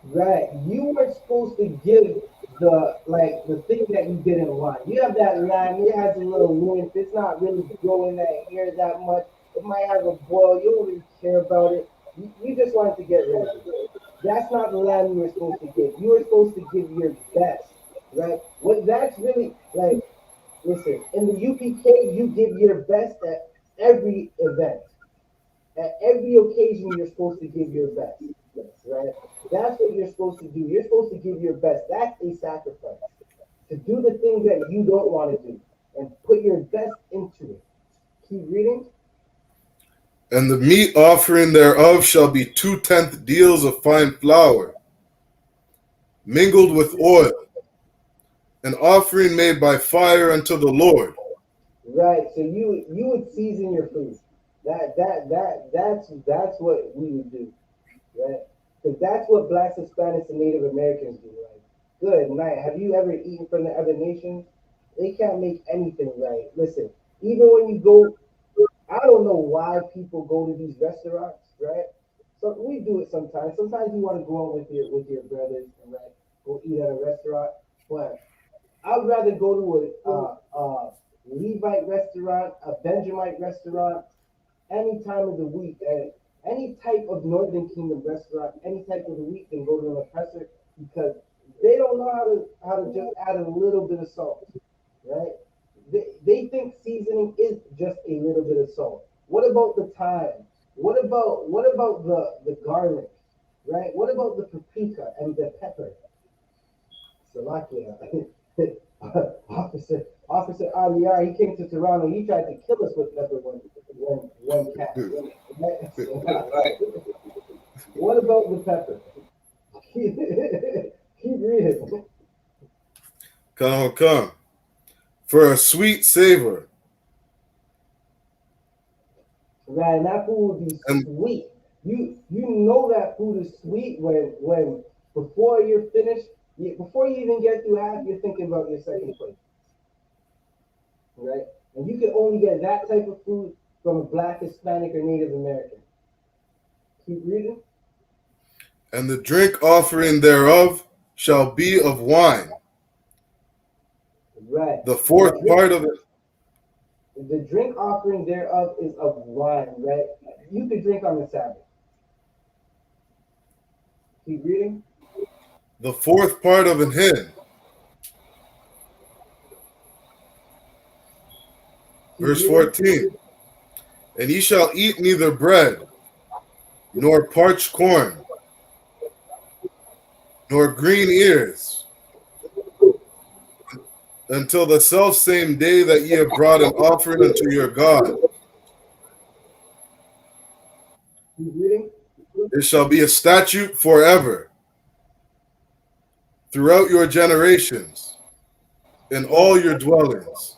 A: Right. You were supposed to give the thing that you didn't want. You have that lamb, it has a little lymph, it's not really growing that hair that much. It might have a boil, you don't really care about it. You just wanted to get rid of it. That's not the lamb you were supposed to give. You were supposed to give your best. right? What that's really like, listen, in the UPK, you give your best at every event. At every occasion, you're supposed to give your best, right? That's what you're supposed to do. You're supposed to give your best. That's a sacrifice. To do the things that you don't want to do and put your best into it. Keep reading.
C: And the meat offering thereof shall be 2/10 deals of fine flour, mingled with oil, an offering made by fire unto the Lord.
A: Right. So you would season your food. That's what we would do, right? Because that's what Blacks, Hispanics, and Native Americans do. Like, good night. Have you ever eaten from the other nations? They can't make anything right. Listen, even when you go, I don't know why people go to these restaurants, right? So we do it sometimes. Sometimes you want to go out with your brothers and like go eat at a restaurant, but I'd rather go to a Levite restaurant, a Benjamite restaurant, any time of the week, and any type of Northern Kingdom restaurant, any type of the week, than go to an oppressor because they don't know how to just add a little bit of salt, right? They think seasoning is just a little bit of salt. What about the thyme? What about the garlic, right? What about the paprika and the pepper? Slovakia. Officer Aguiar, he came to Toronto. He tried to kill us with pepper one cat. Right?
B: Right.
A: What about the pepper? Keep reading.
C: Come. For a sweet savor.
A: Right, and that food would be
C: And
A: sweet. You know that food is sweet when before you're finished, before you even get through half, you're thinking about your second plate, right? And you can only get that type of food from a Black, Hispanic, or Native American. Keep reading.
C: and the drink offering thereof shall be of wine.
A: Right.
C: The fourth part of it.
A: The drink offering thereof is of wine, right? You could drink on the Sabbath. Keep reading.
C: The fourth part of an hin.
A: Keep
C: Verse
A: reading.
C: 14. And ye shall eat neither bread, nor parched corn, nor green ears, until the self same day that ye have brought an offering unto your God.
A: Keep reading.
C: It shall be a statute forever throughout your generations, in all
A: Right.
C: your dwellings.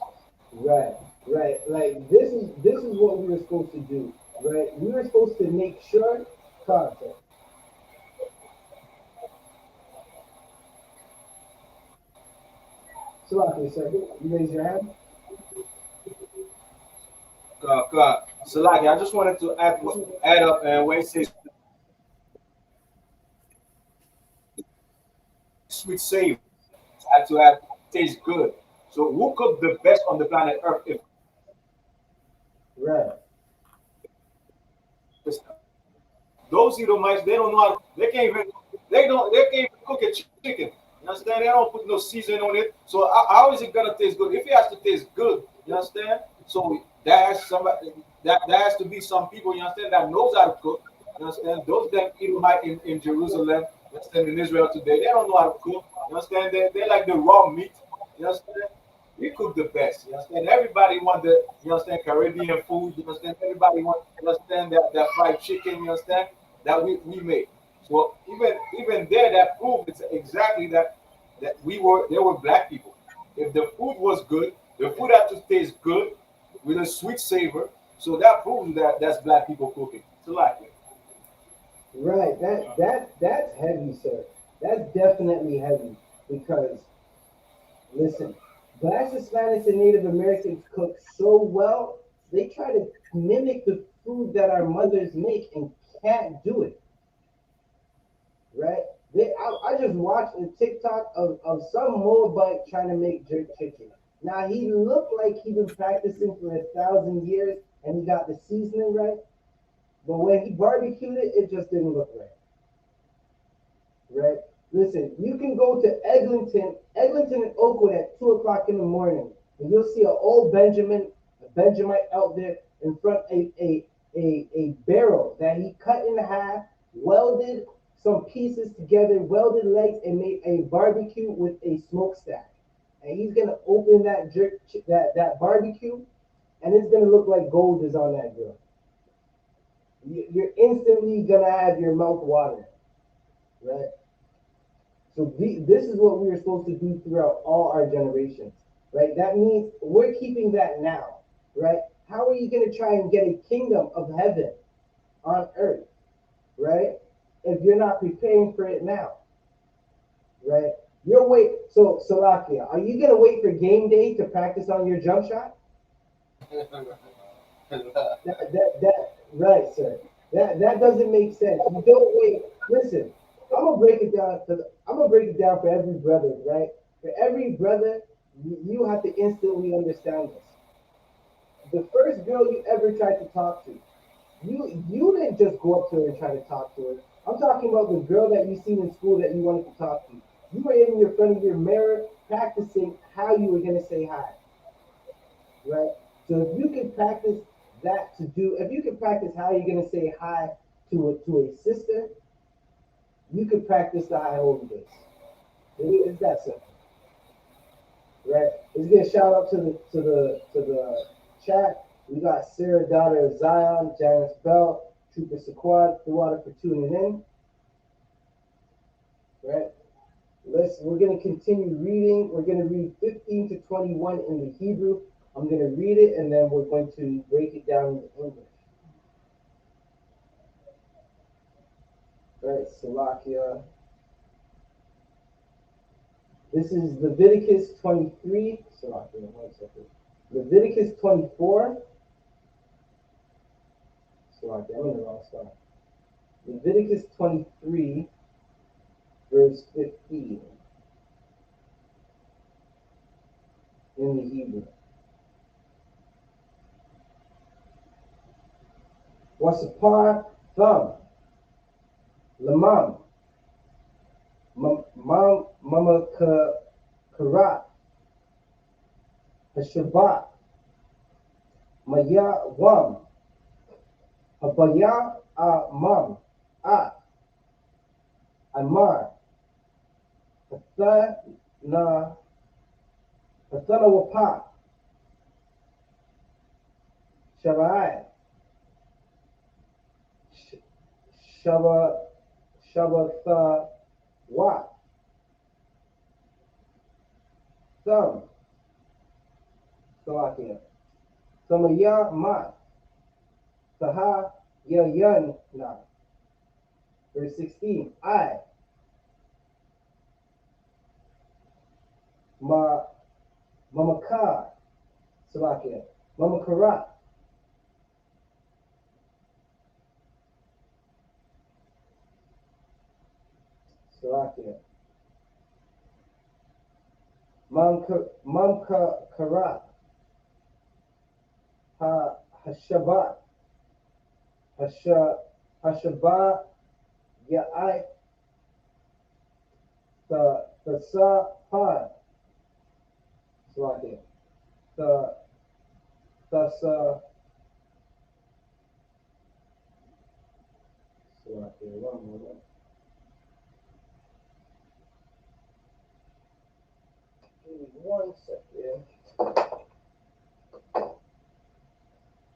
A: Right. Right. Like this is what we were supposed to do, right? We were supposed to make sure content. Salaki, sir. You raise your hand.
B: Salaki, I just wanted to add up and where it says sweet savor had to have taste good. So who cooked the best on the planet Earth? If
A: Right.
B: it's those Edomites, they don't know how. They can't even cook a chicken. You understand? They don't put no seasoning on it. So how is it gonna taste good? If it has to taste good, you understand? So that has to be some people, you understand, that knows how to cook. You understand? Those that Edomite in Jerusalem, you understand, in Israel today, they don't know how to cook. You understand? They like the raw meat. You understand? We cook the best. You understand? Everybody want you understand, Caribbean food. You understand? Everybody want, you understand, that fried chicken. You understand? That we make. So even there, that proves it's exactly that they were black people. If the food was good, the food had to taste good with a sweet savor. So that proves that that's black people cooking. It's a lot.
A: Right. That's heavy, sir. That's definitely heavy because listen, Blacks, Hispanics, and Native Americans cook so well, they try to mimic the food that our mothers make and can't do it. Right? I just watched a TikTok of some Moabite trying to make jerk chicken. Now he looked like he'd been practicing for 1,000 years and he got the seasoning right, but when he barbecued it, it just didn't look right. Right? Listen, you can go to Eglinton and Oakwood at 2 o'clock in the morning, and you'll see an old Benjamite out there in front of a barrel that he cut in half, welded some pieces together, welded legs, and made a barbecue with a smokestack. And he's gonna open that barbecue, and it's gonna look like gold is on that grill. You're instantly gonna have your mouth watering, right? So this is what we are supposed to do throughout all our generations, right? That means we're keeping that now, right? How are you going to try and get a kingdom of heaven on earth, right? If you're not preparing for it now, right? So Salakia, are you going to wait for game day to practice on your jump shot? Right, sir. That doesn't make sense. You don't wait. Listen, I'm gonna break it down for every brother, right? For every brother, you have to instantly understand this. The first girl you ever tried to talk to, you didn't just go up to her and try to talk to her. I'm talking about the girl that you seen in school that you wanted to talk to. You were in your front of your mirror practicing how you were gonna say hi, right? So if you can practice if you can practice how you're gonna say hi to a sister, you could practice the high holy days. It's that simple, right? Let's get a shout out to the chat. We got Sarah, daughter of Zion, Janice Bell, Trooper Saquad, Thawada for tuning in, right? We're gonna continue reading. We're gonna read 15 to 21 in the Hebrew. I'm gonna read it and then we're going to break it down into English. Right, Salakia. This is Leviticus 23. Salakia, 1 second. Leviticus 24. Salakia, I'm in the wrong spot. Leviticus 23, verse 15. In the Hebrew. Wasapar thumb. Lamam. Mama karat. Hashabat. Maya wam. Habaya mum. Amar. Hathana wapa. Shabai. Shabatha Wat. Thumb. Salakia. Samaya Mat. Taha Yayan Na. Verse 16. I. Mamaka. Salakia. Mamakara. Salakia. Mamka Karat. Hashabat. Hashabat Ya'ai. The Sa Had. Salakia. The Sa. Salakia. 1 moment. Give me 1 second.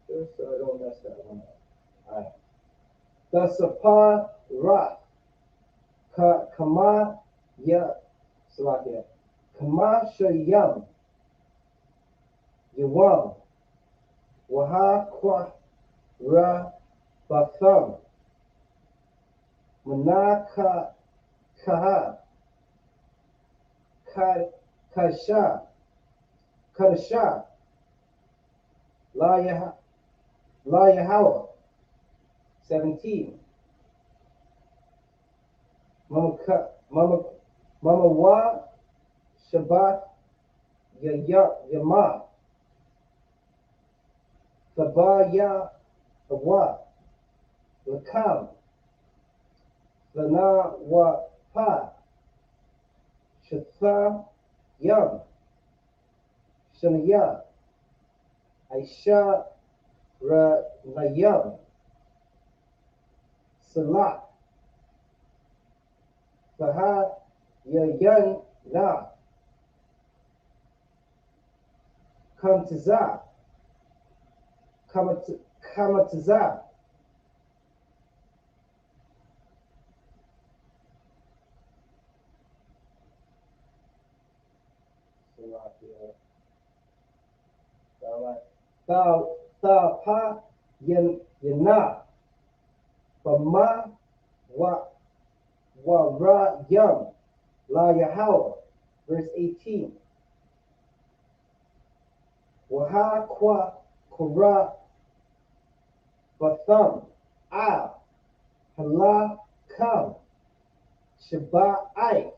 A: Just so I don't mess that one up. Alright. The Sapar Ra. Kama Ya. Salakia. Kama Shayam. Yawam. Waha Kwa Ra Batham. Manaka Kaha. Kasha. Kadasha. La Yahweh. 17. Mama Wa Shabbat Yama. Tabaya Wa. Lakam. Lana Wa Pa. Shatha Yam, Shanaya, Aisha Nayam, Salat, Faha Yayan Na, Kamtaza, Kamataza, Thou Pa Yana, Bama Ra Yam, La Yahweh, verse 18. Waha Kwa Kura Batham, Al, Hala Kam, Shaba I,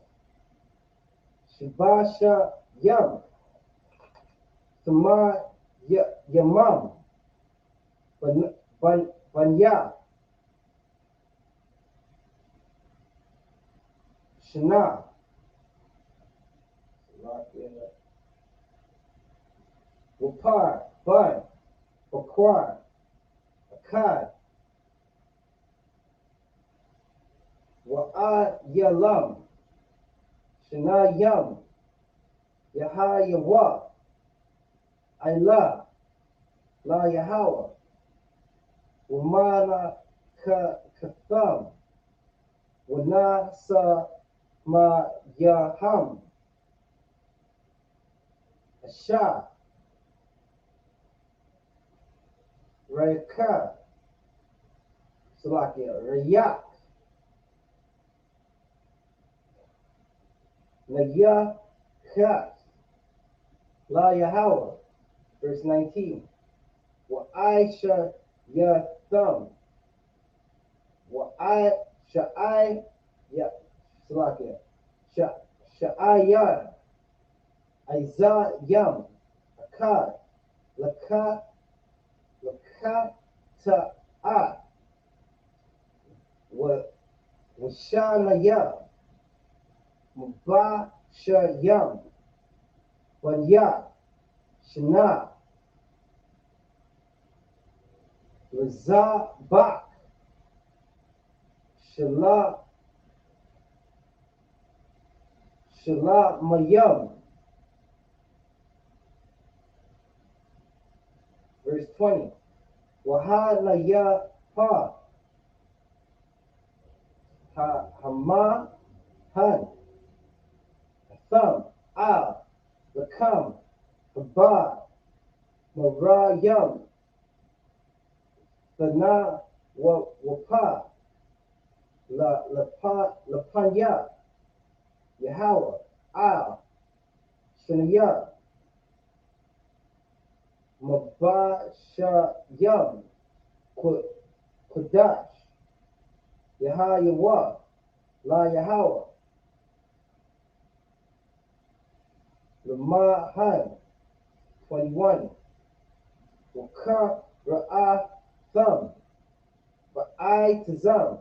A: Shabasha Yam, Sama Yamam, Banya, Shana, Wapar, Bun, Bakwar, Akkad, Wa'a Yalam, Shana Yam, Yaha Yawa, Ayla, La Yahweh, Wamana Katham, Wana Sa Ma Yaham, Asha, Rayka, Salakia, Rayak, Naya Kat, La Yahweh, verse 19. Wa Aisha Yatham, Wa I Sha'ai Ya Salakia, Sha'aya, Aiza Yam, Akkad, Lakat, Ta'a, Washana Yam, Mubasha Yam, Banya, Shana, Raza Bak, Shala Mayam, verse 20. Wahanna Pa, Hama Han, Thumb, Al, Lakam, Haba, Mara Yam, Thana Wapa, Lapanya, Yahweh, Al, Shanaya, Mabasha Yam, Kodash, Yahayawa, La Yahweh, Lamahan, 21. Waka Ra'ah Thumb, Ba'ai Tazam,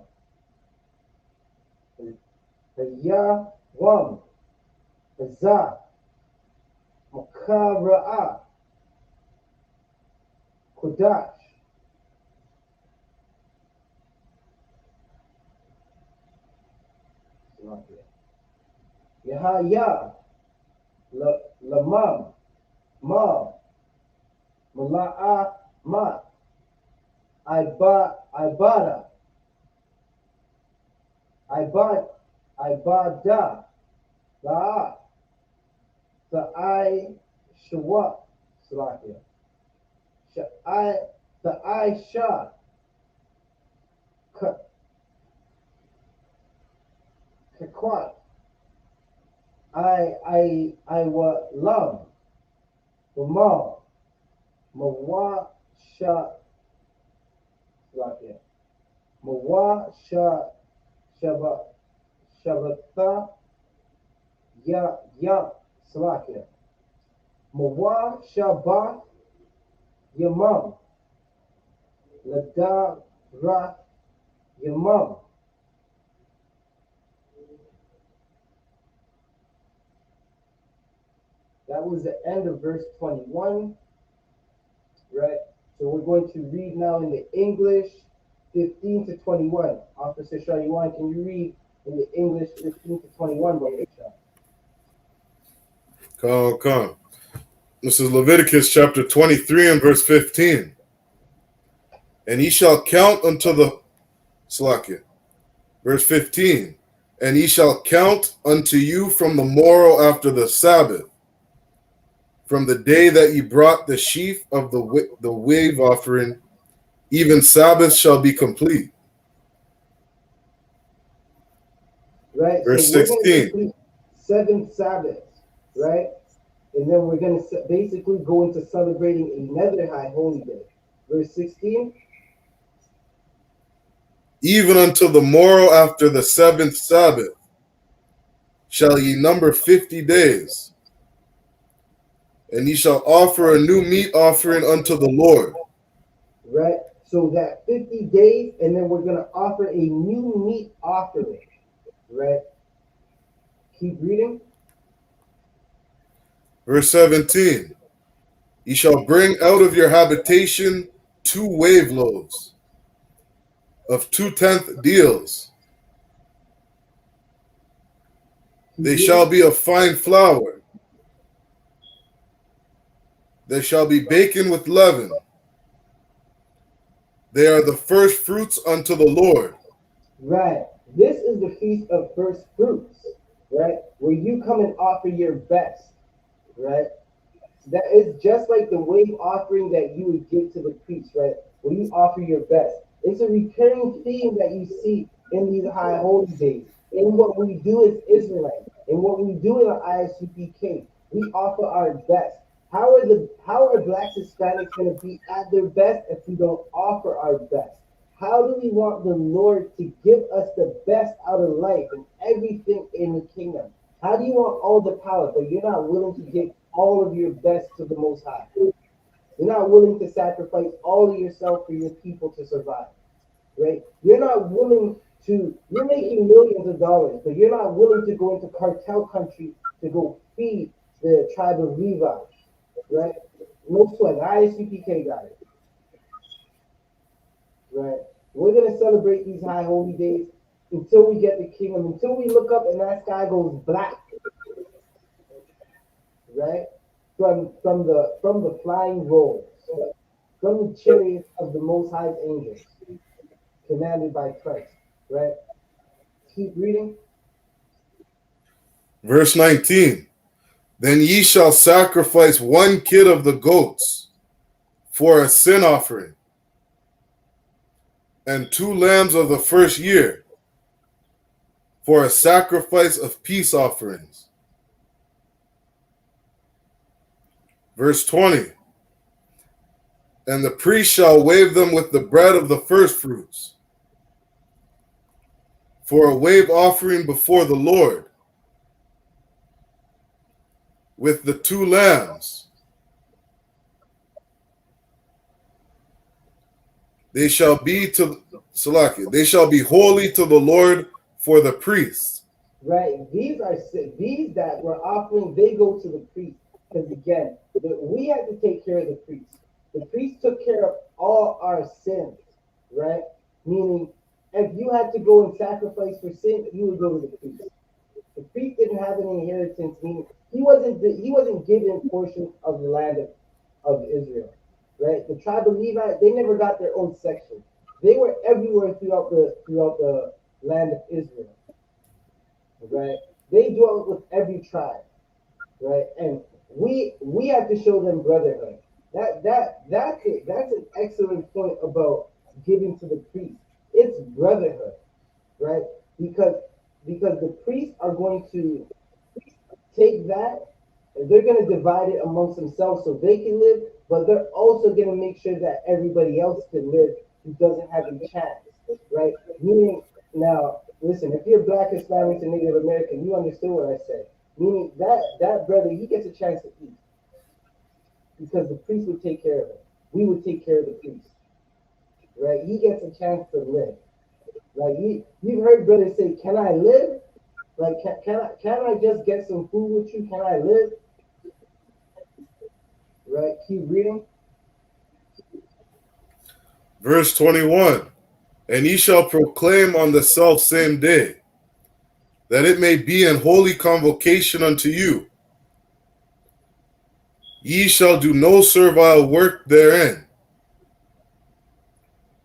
A: Ya Wam, Azah, Maka Ra'ah, Kodash, Yahaya, Lamam, Ma, Mala'ah, Ma, Ibada, Ibada, La'ah, Sa'ai Shawat, Salakia, Sa'ai Shah, Kakwat, I wa lam, Mamal, Mawa Sha, Salakia, Mawa Sha, Shabata, Ya, Salakia, Mawa Shabbat, Yamam, Lada Ra Yamam, That was the end of verse 21, right? So we're going to read now in the English 15 to 21. Officer Shariwan, can you read in the English 15 to 21, brother Shah?
C: Come. This is Leviticus chapter 23 and verse 15. And ye shall count unto the Slakia. Verse 15. And ye shall count unto you from the morrow after the Sabbath, from the day that ye brought the sheaf of the wave offering, even Sabbath shall be complete.
A: Right? So
C: Verse
A: we're going to
C: 16.
A: complete 7 Sabbaths, right? And then we're going to basically go into celebrating another high holy day. Verse 16.
C: Even until the morrow after the 7th Sabbath shall ye number 50 days, and ye shall offer a new meat offering unto the Lord.
A: Right? So that 50 days, and then we're going to offer a new meat offering. Right? Keep reading.
C: Verse 17. Ye shall bring out of your habitation 2 wave loaves of 2/10 deals. They shall be of fine flour. They shall be baken with leaven. They are the first fruits unto the Lord.
A: Right. This is the feast of first fruits, right? Where you come and offer your best, right? That is just like the wave offering that you would give to the priest, right? Where you offer your best. It's a recurring theme that you see in these high holy days. In what we do as Israelite, in what we do in our I.S.U.P.K, we offer our best. How are blacks Hispanics going to be at their best if we don't offer our best? How do we want the Lord to give us the best out of life and everything in the kingdom? How do you want all the power, but you're not willing to give all of your best to the Most High? You're not willing to sacrifice all of yourself for your people to survive, right? You're not willing to, you're making millions of dollars, but you're not willing to go into cartel country to go feed the tribe of Levi, right? No sweat. I.S.U.P.K got it, right? We're going to celebrate these high holy days until we get the kingdom, until we look up and that sky goes black, right? From the flying rolls, from the chariots of the Most High's angels, commanded by Christ, right? Keep reading.
C: Verse 19. Then ye shall sacrifice 1 kid of the goats for a sin offering, and 2 lambs of the first year for a sacrifice of peace offerings. Verse 20. And the priest shall wave them with the bread of the first fruits for a wave offering before the Lord, with the 2 lambs. They shall be to Salakia. They shall be holy to the Lord for the priests.
A: Right? These that we're offering, they go to the priest. Because again, we had to take care of the priest. The priest took care of all our sins, right? Meaning, if you had to go and sacrifice for sin, you would go to the priest. The priest didn't have an inheritance, meaning he wasn't given portion of the land of Israel, right? The tribe of Levi, they never got their own section. They were everywhere throughout the land of Israel, right? They dwelt with every tribe, right? And we have to show them brotherhood. That's an excellent point about giving to the priest. It's brotherhood, right? Because the priests are going to take that and they're going to divide it amongst themselves so they can live, but they're also going to make sure that everybody else can live who doesn't have a chance, right? Meaning, now, listen, if you're black, Hispanic, and Native American, you understood what I said. Meaning that brother, he gets a chance to eat because the priest would take care of him. We would take care of the priest, right? He gets a chance to live. Like you've heard brothers say, "Can I live? Like can I just get some food with you? Can I live?" Right? Keep reading.
C: Verse 21. And ye shall proclaim on the self same day, that it may be an holy convocation unto you. Ye shall do no servile work therein.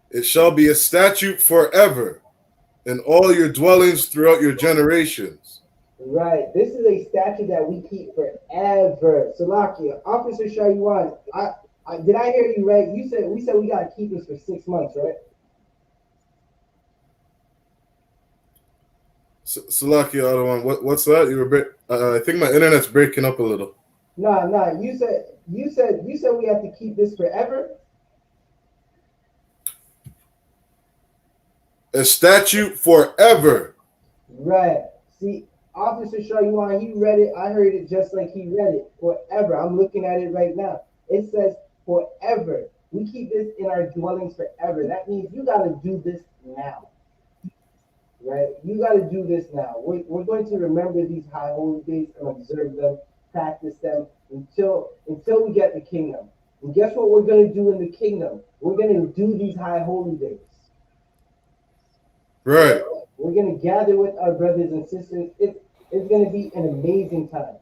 C: It shall be a statute forever in all your dwellings throughout your generations.
A: Right. This is a statute that we keep forever. Salakia, Officer Shaywan, did I hear you right? You said we gotta keep this for 6 months, right?
C: Salaki Adawan, what's that? You were I think my internet's breaking up a little.
A: Nah. You said we have to keep this forever.
C: A statute forever.
A: Right. See, Officer Shaywan, he read it. I heard it just like he read it. Forever. I'm looking at it right now. It says forever. We keep this in our dwellings forever. That means you gotta do this now. Right? You got to do this now. We're going to remember these high holy days and observe them, practice them until we get the kingdom. And guess what we're going to do in the kingdom? We're going to do these high holy days.
C: Right.
A: We're going to gather with our brothers and sisters. It's going to be an amazing time.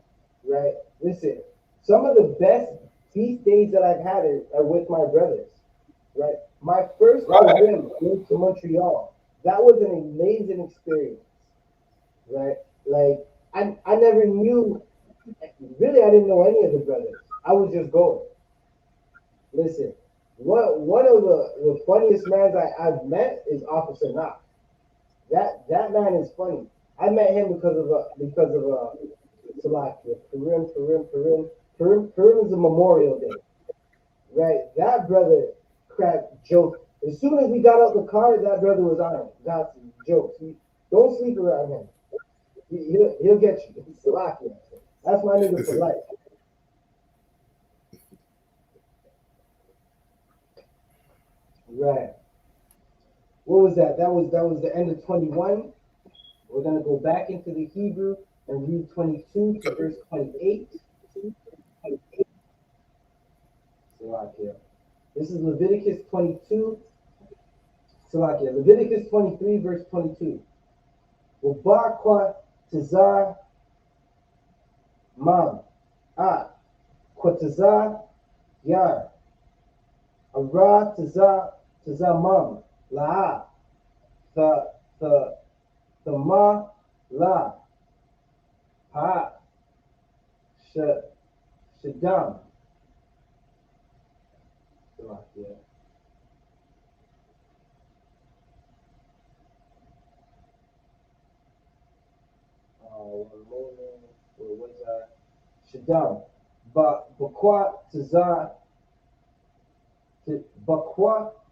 A: Right? Listen, some of the best feast days that I've had are with my brothers. Right? My first trip to Montreal. That was an amazing experience, right? Like I never knew, really, I didn't know any of the brothers. I was just going. Listen, one of the funniest mans I've met is Officer Knox. That man is funny. I met him because of Salakia. Purim is a Memorial Day, right? That brother cracked jokes. As soon as we got out the car, that brother was on him. Got some jokes. Don't sleep around him. He'll get you. He's Salakia. That's my nigga for life. Right. What was that? That was the end of 21. We're gonna go back into the Hebrew and read 22 to verse 28. Salakia. This is Leviticus 22. Salakia. Leviticus 23, verse 22. Wabakwa tazar mam. Kwatazar yar. Ara tazar mam. La. The ma la. Ha. Shadam. Salakia. One moment. Where was I? Shadam. Bakwa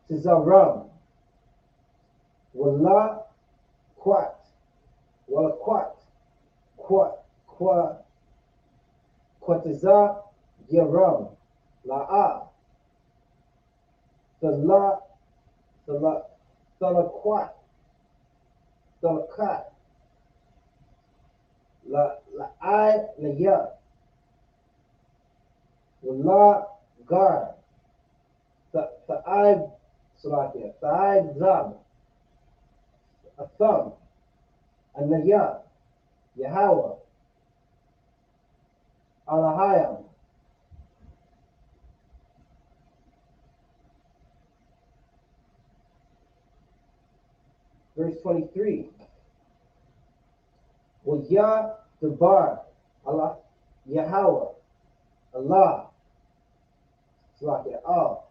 A: Tazaram. Wala Quat. Wala Quataza Yaram. La'a. Salaquat. Salakat. La'ai Naya. Wala Gar. Ta'ai Salakia. Ta'ai Zab. A thumb. A Naya. Yahweh. Alahayam. Verse 23. Wajah Debar. Allah. Yahweh. Allah. Salakia. Oh.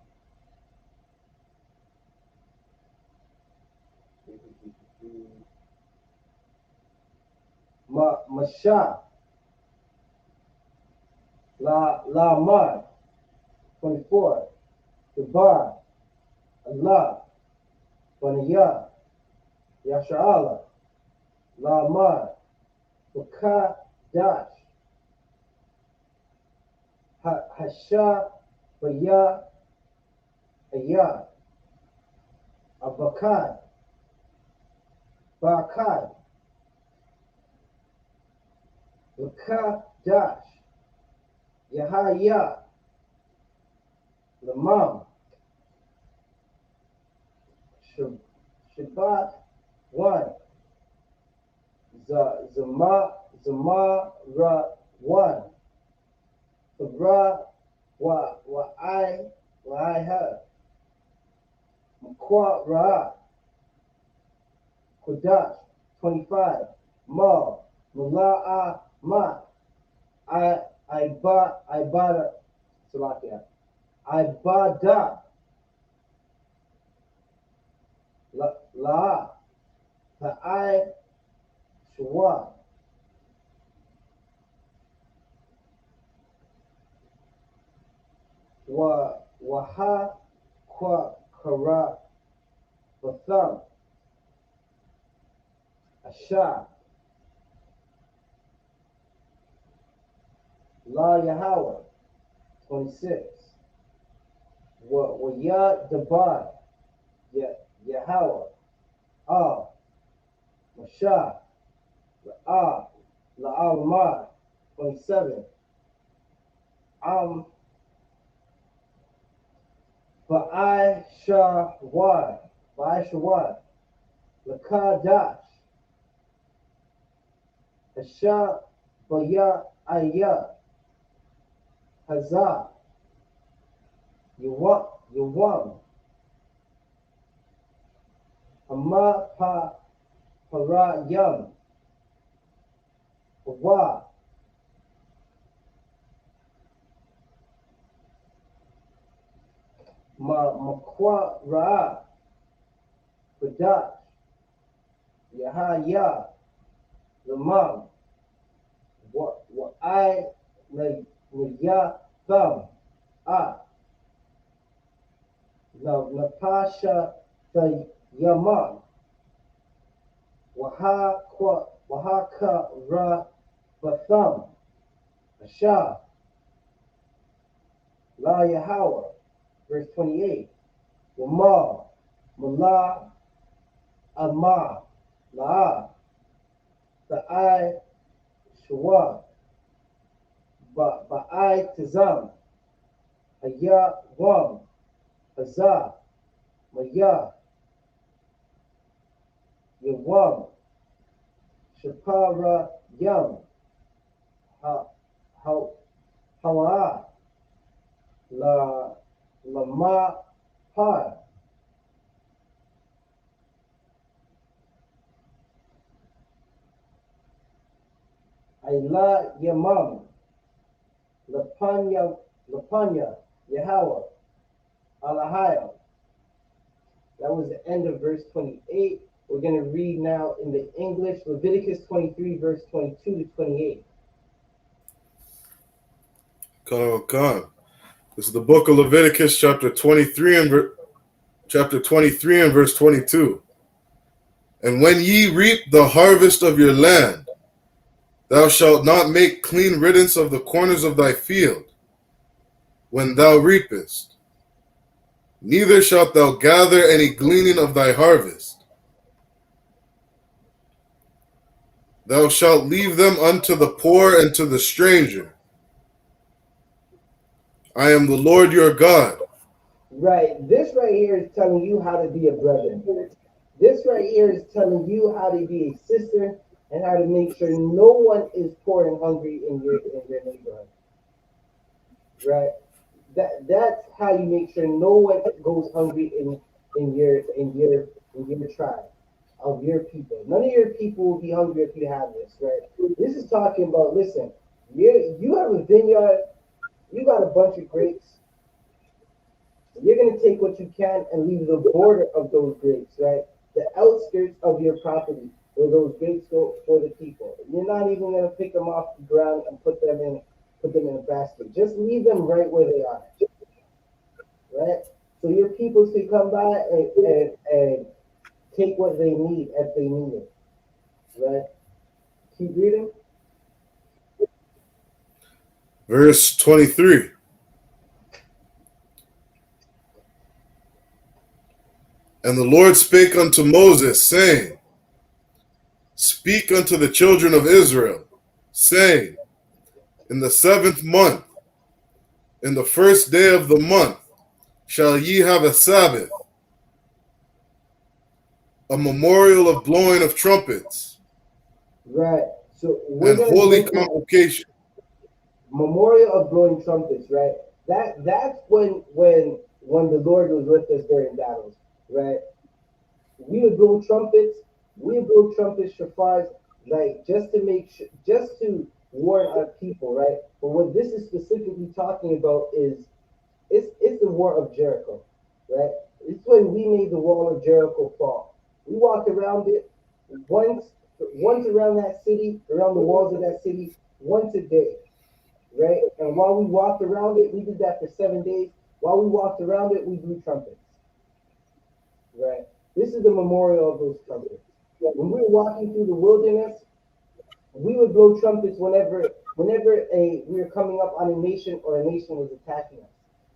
A: Masha. La Mar. 24. Debar. Allah. Baniyah. Yasha'Allah. La Mar. Baka Dash. Hasha Baya Ayah. Abakad. Bakad. Baka Dash. Yahaya. Lamam, Shabbat, 1. Zamara, 1. Sabra, I have. Mqwa, Ra, Kodash, 25. Ma, Mala'a, Ma, Ibada, Salakia, Ibada, La, Ta'ai, Shua, Waha, Kwa, Kara, Batham, Asha, La Yahweh, 26. Ya Dabar, Yahweh, Ah, Masha, La'almar, 27. Ba'ai Lakadash, Asha, Baya, Aya, Hazah, Yawam, Hama, Para, Yam, Wa, Makwa, Ra, Badash, Yahaya, Lamam, I Ya Thumb, Napasha, the Yaman, Wahaka, Ra, Batham, Asha, La Yahweh, verse 28. Wama, Mala, Ama, La, Ta'ai, Shua, Ba'ai, Tizam, Aya, Wam, Hazah, Maya, Yawam, Shapara, Yam, Hawa, Lama, Par, Ayla, Yamam, Lapanya, Yahweh, Alahaya. That was the end of verse 28. We're going to read now in the English, Leviticus 23, verse 22 to 28.
C: Come. This is the book of Leviticus, chapter 23 and verse 22. And when ye reap the harvest of your land, thou shalt not make clean riddance of the corners of thy field when thou reapest, neither shalt thou gather any gleaning of thy harvest. Thou shalt leave them unto the poor and to the stranger. I am the Lord your God.
A: Right. This right here is telling you how to be a brother. This right here is telling you how to be a sister and how to make sure no one is poor and hungry in your neighborhood. Right. That's how you make sure no one goes hungry in your tribe of your people. None of your people will be hungry if you have this, right? This is talking about, listen, you have a vineyard, you got a bunch of grapes. You're going to take what you can and leave the border of those grapes, right? The outskirts of your property where those grapes go for the people. You're not even going to pick them off the ground and put them in a basket. Just leave them right where they are, right? So your people can come by and take what they need if they need it, right? Keep reading.
C: Verse 23. And the Lord spake unto Moses, saying, Speak unto the children of Israel, saying, In the 7th month, in the 1st day of the month, shall ye have a Sabbath, a memorial of blowing of trumpets,
A: Right. So we're
C: and
A: gonna
C: holy
A: go through
C: convocation.
A: memorial of blowing trumpets, right? That's when the Lord was with us during battles, right? We would blow trumpets, we would blow trumpets, shafars, like just to just to warn our people, right? But what this is specifically talking about is it's the war of Jericho, right? It's when we made the wall of Jericho fall. We walked around it once once around that city, around the walls of that city, once a day, right? And while we walked around it, we did that for 7 days. While we walked around it, we blew trumpets, right? This is the memorial of those trumpets. When we were walking through the wilderness, we would blow trumpets whenever we were coming up on a nation or a nation was attacking us.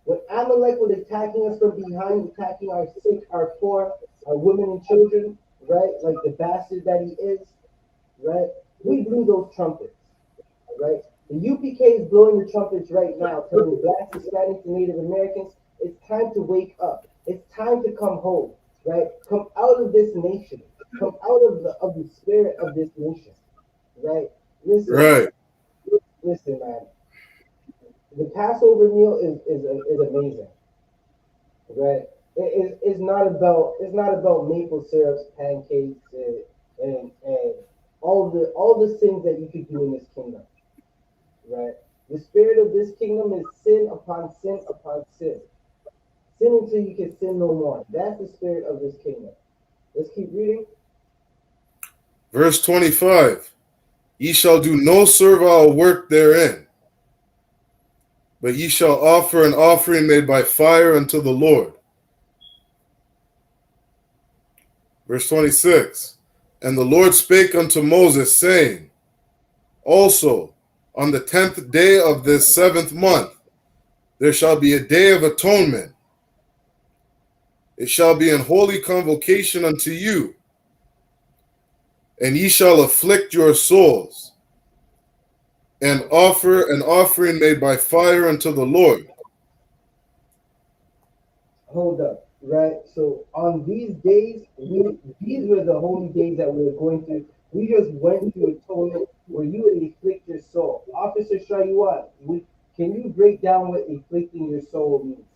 A: When Amalek was attacking us from behind, attacking our sick, our poor, our women and children, right? Like the bastard that he is, right? We blew those trumpets, right? The UPK is blowing the trumpets right now, telling Blacks, Hispanics, and Native Americans it's time to wake up. It's time to come home, right? Come out of this nation. Come out of the spirit of this nation, right? Listen,
C: Right.
A: listen, man. The Passover meal is amazing, right? It's not about maple syrups, pancakes, and all the sins that you could do in this kingdom, right? The spirit of this kingdom is sin upon sin upon sin. Sin until you can sin no more. That's the spirit of this kingdom. Let's keep reading.
C: Verse 25. Ye shall do no servile work therein, but ye shall offer an offering made by fire unto the Lord. Verse 26. And the Lord spake unto Moses, saying, Also, on the 10th day of this 7th month, there shall be a day of atonement. It shall be an holy convocation unto you, and ye shall afflict your souls, and offer an offering made by fire unto the Lord.
A: Hold up, right? So on these days, these were the holy days that we were going through. We just went through atonement where you would afflict your soul. Officer Shayuan, can you break down what afflicting your soul means?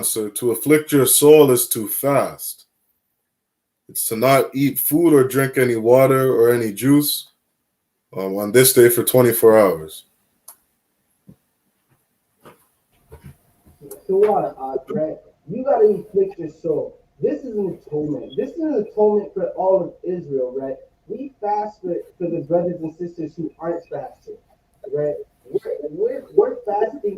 C: So to afflict your soul is to fast. It's to not eat food or drink any water or any juice on this day for 24 hours.
A: So what, right? You got to afflict your soul. This is an atonement. This is an atonement for all of Israel, right? We fast for the brothers and sisters who aren't fasting, right? We're fasting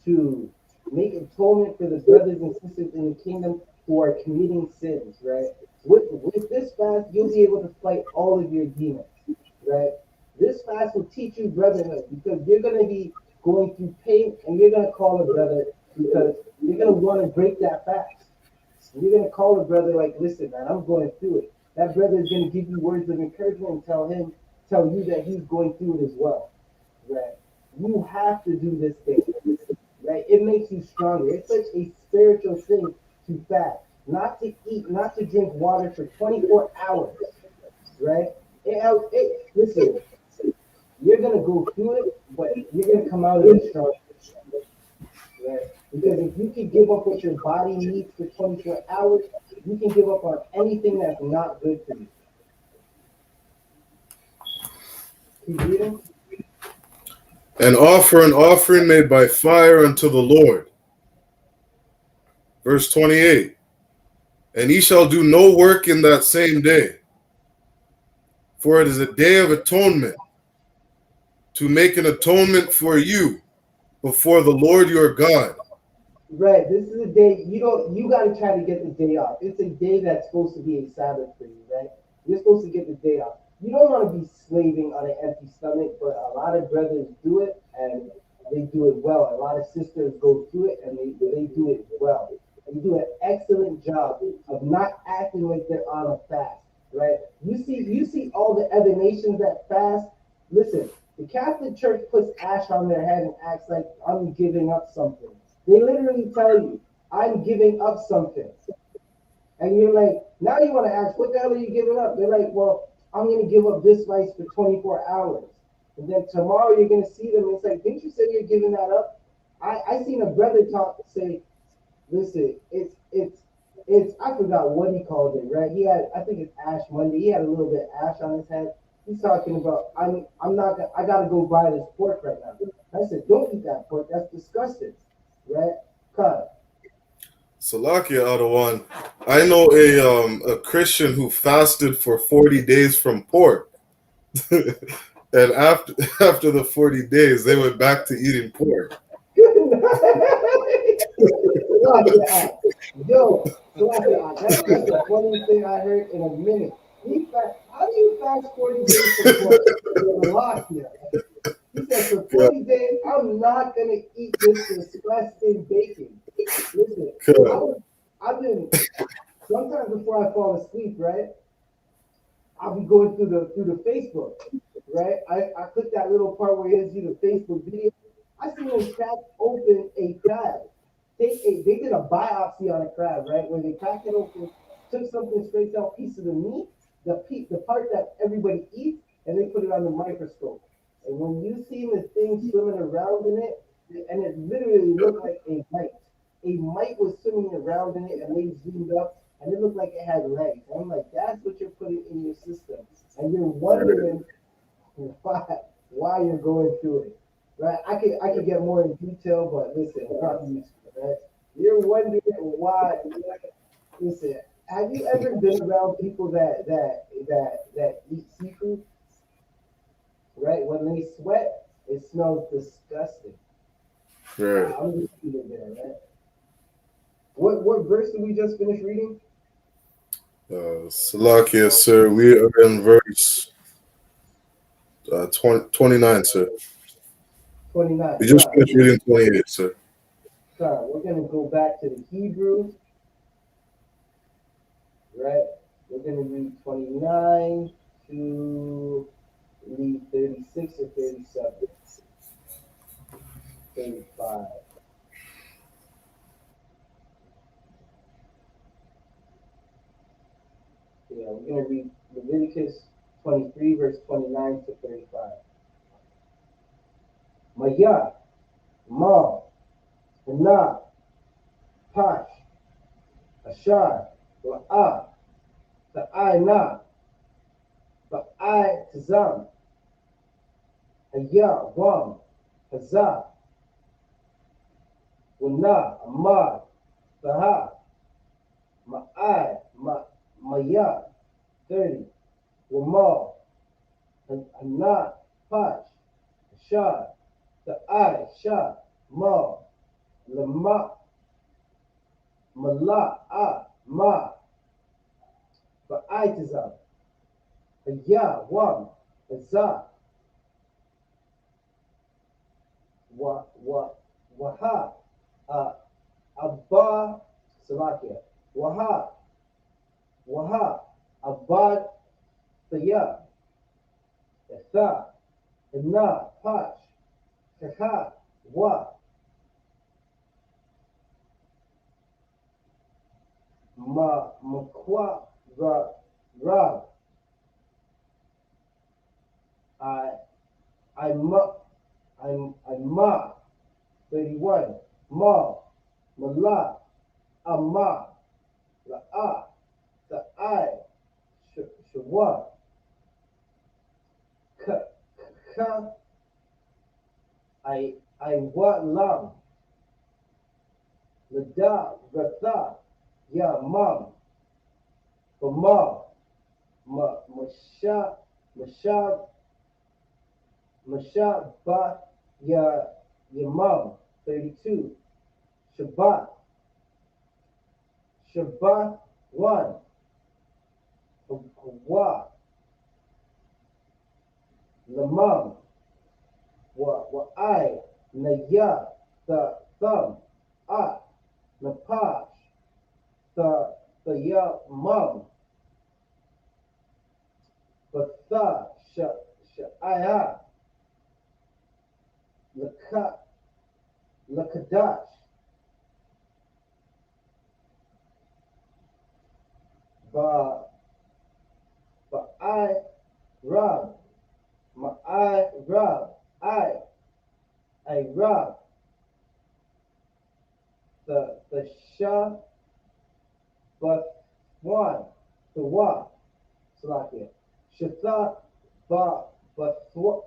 A: to make atonement for the brothers and sisters in the kingdom who are committing sins, right? With this fast, you'll be able to fight all of your demons, right? This fast will teach you brotherhood because you're going to be going through pain and you're going to call a brother because you're going to want to break that fast. You're going to call a brother like, listen, man, I'm going through it. That brother is going to give you words of encouragement and tell you that he's going through it as well, right? You have to do this thing, right? It makes you stronger. It's such a spiritual thing to fast, not to eat, not to drink water for 24 hours, right? Listen, you're gonna go through it, but you're gonna come out of it strong, right? Because if you can give up what your body needs for 24 hours, you can give up on anything that's not good for you. Keep reading.
C: And offer an offering made by fire unto the Lord. Verse 28. And ye shall do no work in that same day, for it is a day of atonement, to make an atonement for you before the Lord your God.
A: Right, this is a day you gotta try to get the day off. It's a day that's supposed to be a Sabbath for you, right? You're supposed to get the day off. You don't want to be slaving on an empty stomach, but a lot of brothers do it and they do it well. A lot of sisters go through it and they do it well. They do an excellent job of not acting like they're on a fast, right? You see all the other nations that fast. Listen, The Catholic Church puts ash on their head and acts like I'm giving up something. They literally tell you, I'm giving up something. And you're like, now you want to ask, what the hell are you giving up? They're like, well, I'm going to give up this vice for 24 hours. And then tomorrow you're going to see them. And it's like, didn't you say you're giving that up? I seen a brother talk say, listen, it's I forgot what he called it, right? He had, I think it's Ash Monday. He had a little bit of ash on his head. He's talking about I'm not I gotta go buy this pork right now. I said, don't eat that pork. That's disgusting, right? Cut.
C: Salakia Adawan. I know a Christian who fasted for 40 days from pork. And after the 40 days, they went back to eating pork.
A: Slack yo, slack that's the funniest thing I heard in a minute. How do you fast 40 days from pork? Slovakia. He said, for
C: Yeah,
A: 40 days, I'm not going to eat this disgusting bacon. Listen,
C: yeah,
A: I've been, sometimes before I fall asleep, right, I'll be going through the Facebook, right? I click that little part where it gives you the Facebook video. I seen them crack open a crab. They did a biopsy on a crab, right? Where they cracked it open, took something straight out, piece of the meat, the part that everybody eats, and they put it on the microscope. And when you see the thing swimming around in it, and it literally looked like a mite. A mite was swimming around in it, and they zoomed up, and it looked like it had legs. And I'm like, that's what you're putting in your system, and you're wondering why you're going through it, right? I could get more in detail, but listen, not useful, right? You're wondering why. Listen, have you ever been around people that eat seafood? Right? When they sweat, it smells disgusting.
C: right.
A: I'm just leaving it there, right? What verse did we just finish reading?
C: Salakia, sir. We are in verse 29, sir.
A: 29.
C: We just finished reading 28, sir.
A: Sorry, we're gonna go back to the Hebrew, right? We're gonna read 29 to read 36 or 37, 35. Yeah, we're gonna read Leviticus 23, verse 29 to 35. Maya, Ma, Na, Pash, Ashar, La'ah, Ta'ayna, Ba'ai Tazam, Haya, Wam, Hazah, Wana, Amad, Baha, Ma'ai, Maya, 30, Wamal, Hana, Pash, Ashar, Ta'ai, Shah, Ma, Lama, Mala, Ma, Ba'ai Tazam, Haya, Wam, Hazah, Waha, Abba, Salakia, Waha, Abad, Thaya, Etha, Ena, Pash, Kaha, Wa, Makwa, Rab, Ma, 31, Ma, Mala, Amma, La'a, Ta'ai, Shawa, Ka, Wa, Lam, Lada, Ratha, Ya, Mam, Bama, Mashab, Ba, Ya, Yamam, 32, Shabbat, 1, Wa, Lamam, I, Naya, the thumb, Napash, the Ya, Mum, Batha, Sha'aya, Lakadash, ba I Rab, ma I Rab, I Rab, the Sha, but one, the Wa, Salakia, Shatha, ba Bathwa,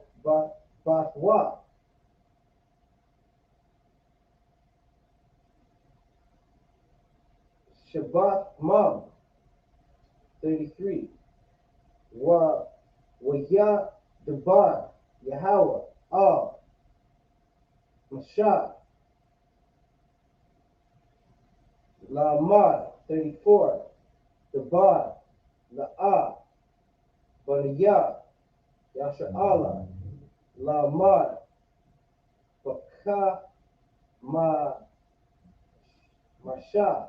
A: Shabbat Mom, 33. Waya Debar, Yahweh, Mashah, Lamar, 34. Debar, La'ah, Baniyah, Yasha'Allah, Lamar, Baka, Mashah,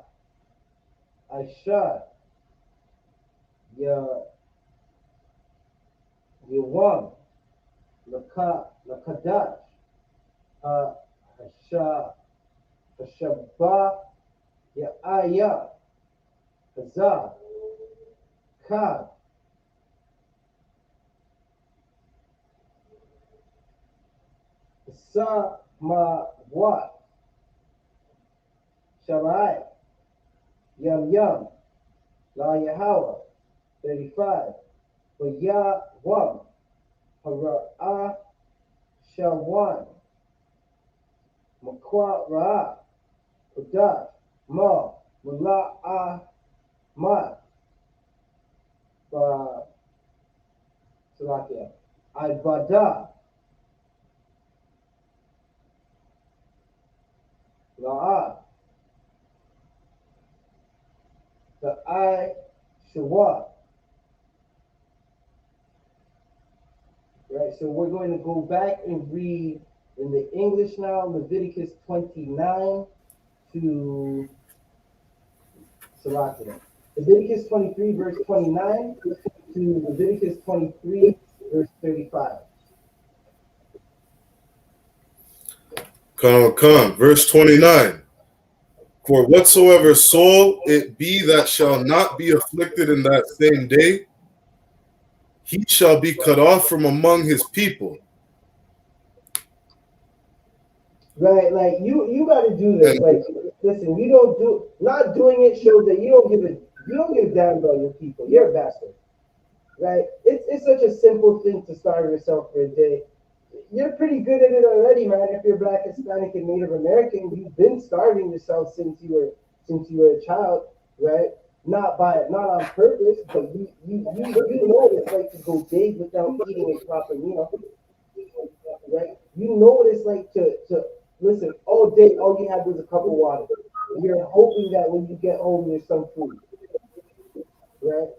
A: Aisha, Yawam, Lakadash, Hashabah, Ya'aya, Hazah, Kad, Samawat, Sharai, Yum, La Yahweh, 35. Wam, Hara'ah, Shawan, Makwa Ra'ah, Kodash, Ma, Mula'ah, Ma, Salakia, Ibada, La'ah, the I.S.U.P.K. Right, so we're going to go back and read in the English now, Leviticus 29 to Salakia. Leviticus 23, verse 29 to Leviticus 23, verse 35.
C: Come. Verse 29. For whatsoever soul it be that shall not be afflicted in that same day, he shall be cut off from among his people.
A: Right, like you got to do this.
C: And
A: Like, listen, you don't do not doing it shows that you don't give a damn about your people. You're a bastard, right? It's such a simple thing to starve yourself for a day. You're pretty good at it already, man. If you're Black, Hispanic, and Native American, you've been starving yourself since you were a child, right? Not on purpose, but you know what it's like to go days without eating a proper meal, right? You know what it's like to listen all day. All you had was a cup of water. You're hoping that when you get home, there's some food, right?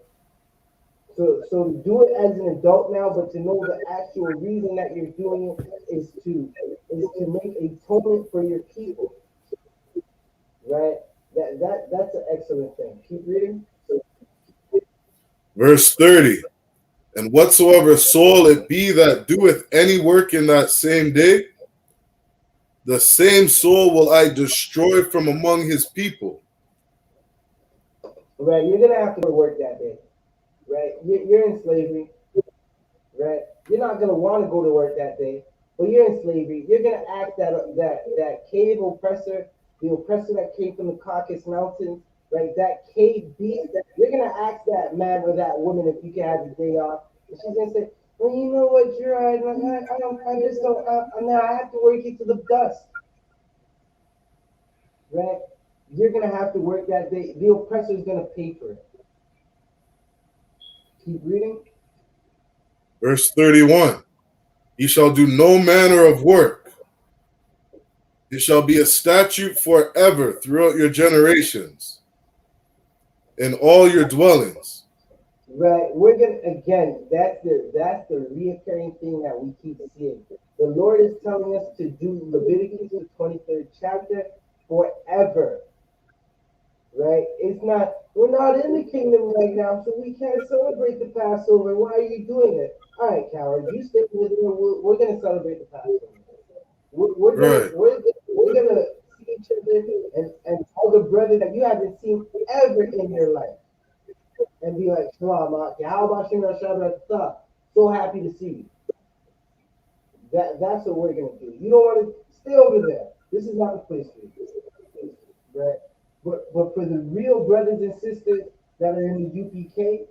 A: So to do it as an adult now, but to know the actual reason that you're doing it is to make atonement for your people, right? That's an excellent thing. Keep reading.
C: verse 30. And whatsoever soul it be that doeth any work in that same day, the same soul will I destroy from among his people.
A: Right, you're gonna have to work that day, right? You're in slavery, right? You're not gonna want to go to work that day, but you're in slavery. You're gonna ask that cave oppressor, the oppressor that came from the Caucasus Mountains, right? That cave beast. You're gonna ask that man or that woman if you can have the day off, and she's gonna say, "Well, you know what, you're right. I don't. I just don't. Now I have to work you to the dust." Right? You're gonna have to work that day. The oppressor is gonna pay for it. Keep reading.
C: Verse 31. He shall do no manner of work. It shall be a statute forever throughout your generations, in all your dwellings.
A: Right. We're gonna again. That's the reoccurring thing that we keep seeing. The Lord is telling us to do Leviticus the 23rd chapter forever. Right? It's not. We're not in the kingdom right now, so we can't celebrate the Passover. Why are you doing it? All right, coward. You stay with me. We're gonna celebrate the Passover.
C: Right.
A: We're gonna see each other and other brothers that you haven't seen ever in your life, and be like, "Shalom, how about Shimon Shabbat? So happy to see you." That's what we're gonna do. You don't want to stay over there. This is not the place for you, right? But for the real brothers and sisters that are in the UPK,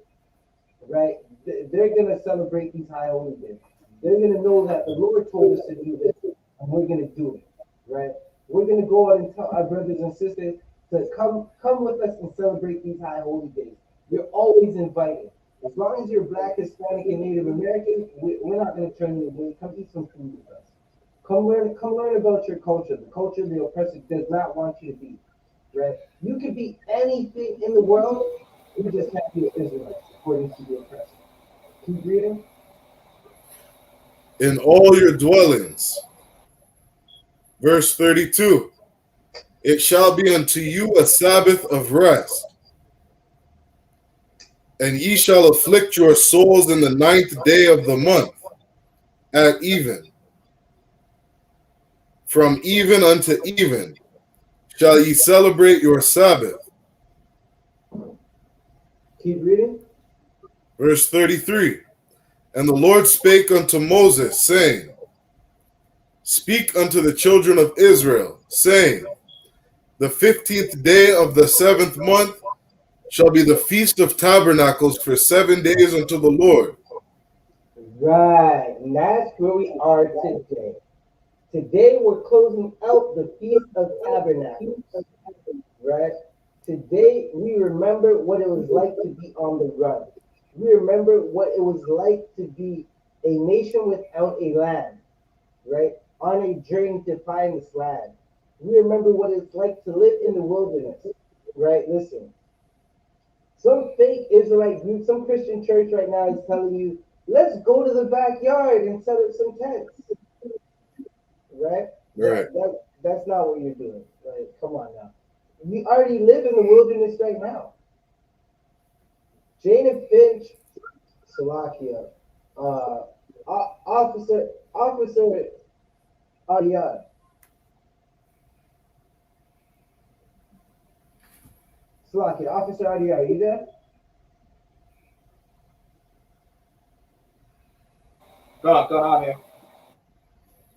A: right? They're gonna celebrate these high holy days. They're gonna know that the Lord told us to do this, and we're gonna do it, right? We're gonna go out and tell our brothers and sisters to come with us and celebrate these high holy days. You're always invited. As long as you're Black, Hispanic, and Native American, we're not gonna turn you away. Come eat some food with us. Come learn about your culture. The culture the oppressor does not want you to be, right? You could be anything in the world. You just have to be an Israelite, according to the oppressor. Keep reading.
C: In all your dwellings. Verse 32. It shall be unto you a Sabbath of rest, and ye shall afflict your souls in the 9th day of the month, at even. From even unto even shall ye celebrate your Sabbath.
A: Keep reading.
C: Verse 33. And the Lord spake unto Moses, saying, Speak unto the children of Israel, saying, The 15th day of the 7th month shall be the Feast of Tabernacles for 7 days unto the Lord.
A: Right, and that's where we are today. Today we're closing out the Feast of Tabernacles, right? Today we remember what it was like to be on the run. We remember what it was like to be a nation without a land, right? On a journey to find this land. We remember what it's like to live in the wilderness, right? Listen, some fake Israelite group, some Christian church right now is telling you, let's go to the backyard and set up some tents, right?
C: Right.
A: That's not what you're doing. Like, come on now. We already live in the wilderness right now. Jane Finch, Salakia, Officer Ariyad. Salakia, Officer Ariyad, are you there?
B: Come on here.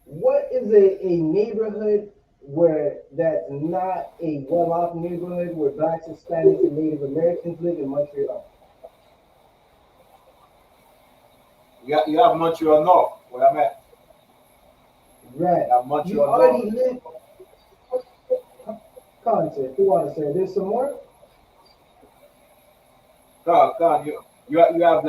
A: What is a neighborhood where that's not a well-off neighborhood where Blacks, Hispanics, and Native Americans live in Montreal?
B: You have Montreal North, where I'm at.
A: Right.
B: You have Montreal
A: You already
B: North.
A: live. Concept. Who want to say? There's some more.
B: Come on. You have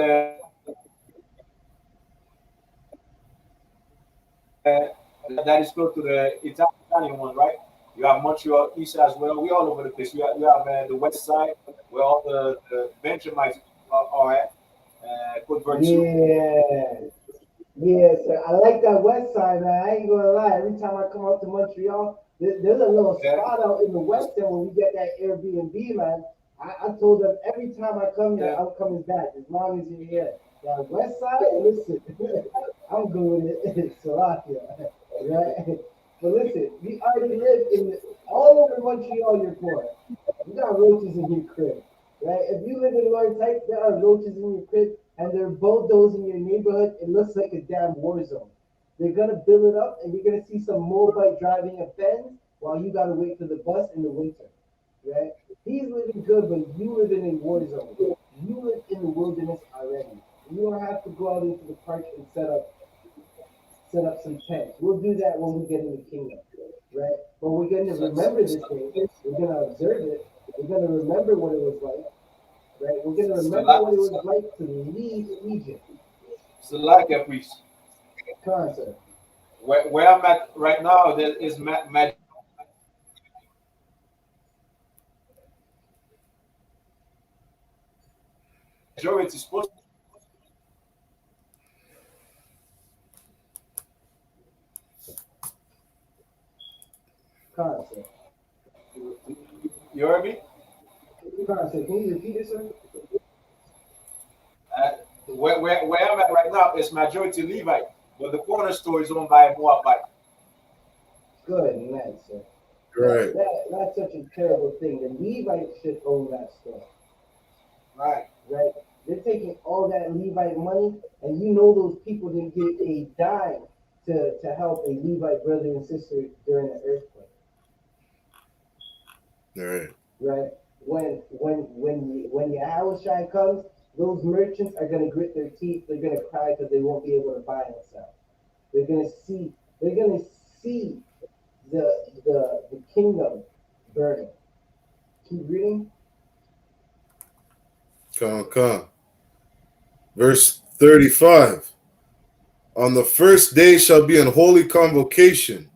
B: that is close to the Italian one, right? You have Montreal East as well. We all over the place. You have the West Side where all the Benjamites are at. Put Virtue.
A: Yeah. Yeah, sir. I like that west side, man. I ain't gonna lie. Every time I come up to Montreal, there's a little
B: Yeah.
A: spot out in the west end when we get that Airbnb, man. I told them every time I come here,
B: Yeah.
A: I'm coming back as long as you're here. That west side, listen, I'm good with it. Salakia, right? But listen, we already live all over Montreal. You're poor. You got roaches in your crib, right? If you live in Lawrence Heights, there are roaches in your crib, and they're bulldozing your neighborhood. It looks like a damn war zone. They're gonna build it up, and you're gonna see some Moabite driving a Benz while you gotta wait for the bus in the winter, right? He's living good, but you live in a war zone. You live in the wilderness already. You don't have to go out into the park and set up some tents. We'll do that when we get in the kingdom, right? But we're going to remember this day. We're going to observe it. We're going to remember what it was like, right? We're going to remember what it was like to leave Egypt.
B: Salakia, priest.
A: Come on, sir.
B: Where I'm at right now, there is majority supposed.
A: Come on, sir.
B: You heard me?
A: Come on, sir. Can you repeat it, sir?
B: Where I'm at right now is majority Levite, but the corner store is owned by a Moabite.
A: Good night, sir.
C: Right.
A: That's such a terrible thing. The Levites should own that stuff.
B: Right.
A: Right? They're taking all that Levite money, and you know those people didn't get a dime to help a Levite brother and sister during the earthquake.
C: Right.
A: Right? When Yahushua comes, those merchants are gonna grit their teeth. They're gonna cry because they won't be able to buy and sell. They're gonna see. They're gonna see the kingdom burning. Keep reading.
C: Come. Verse 35. On the first day shall be an holy convocation.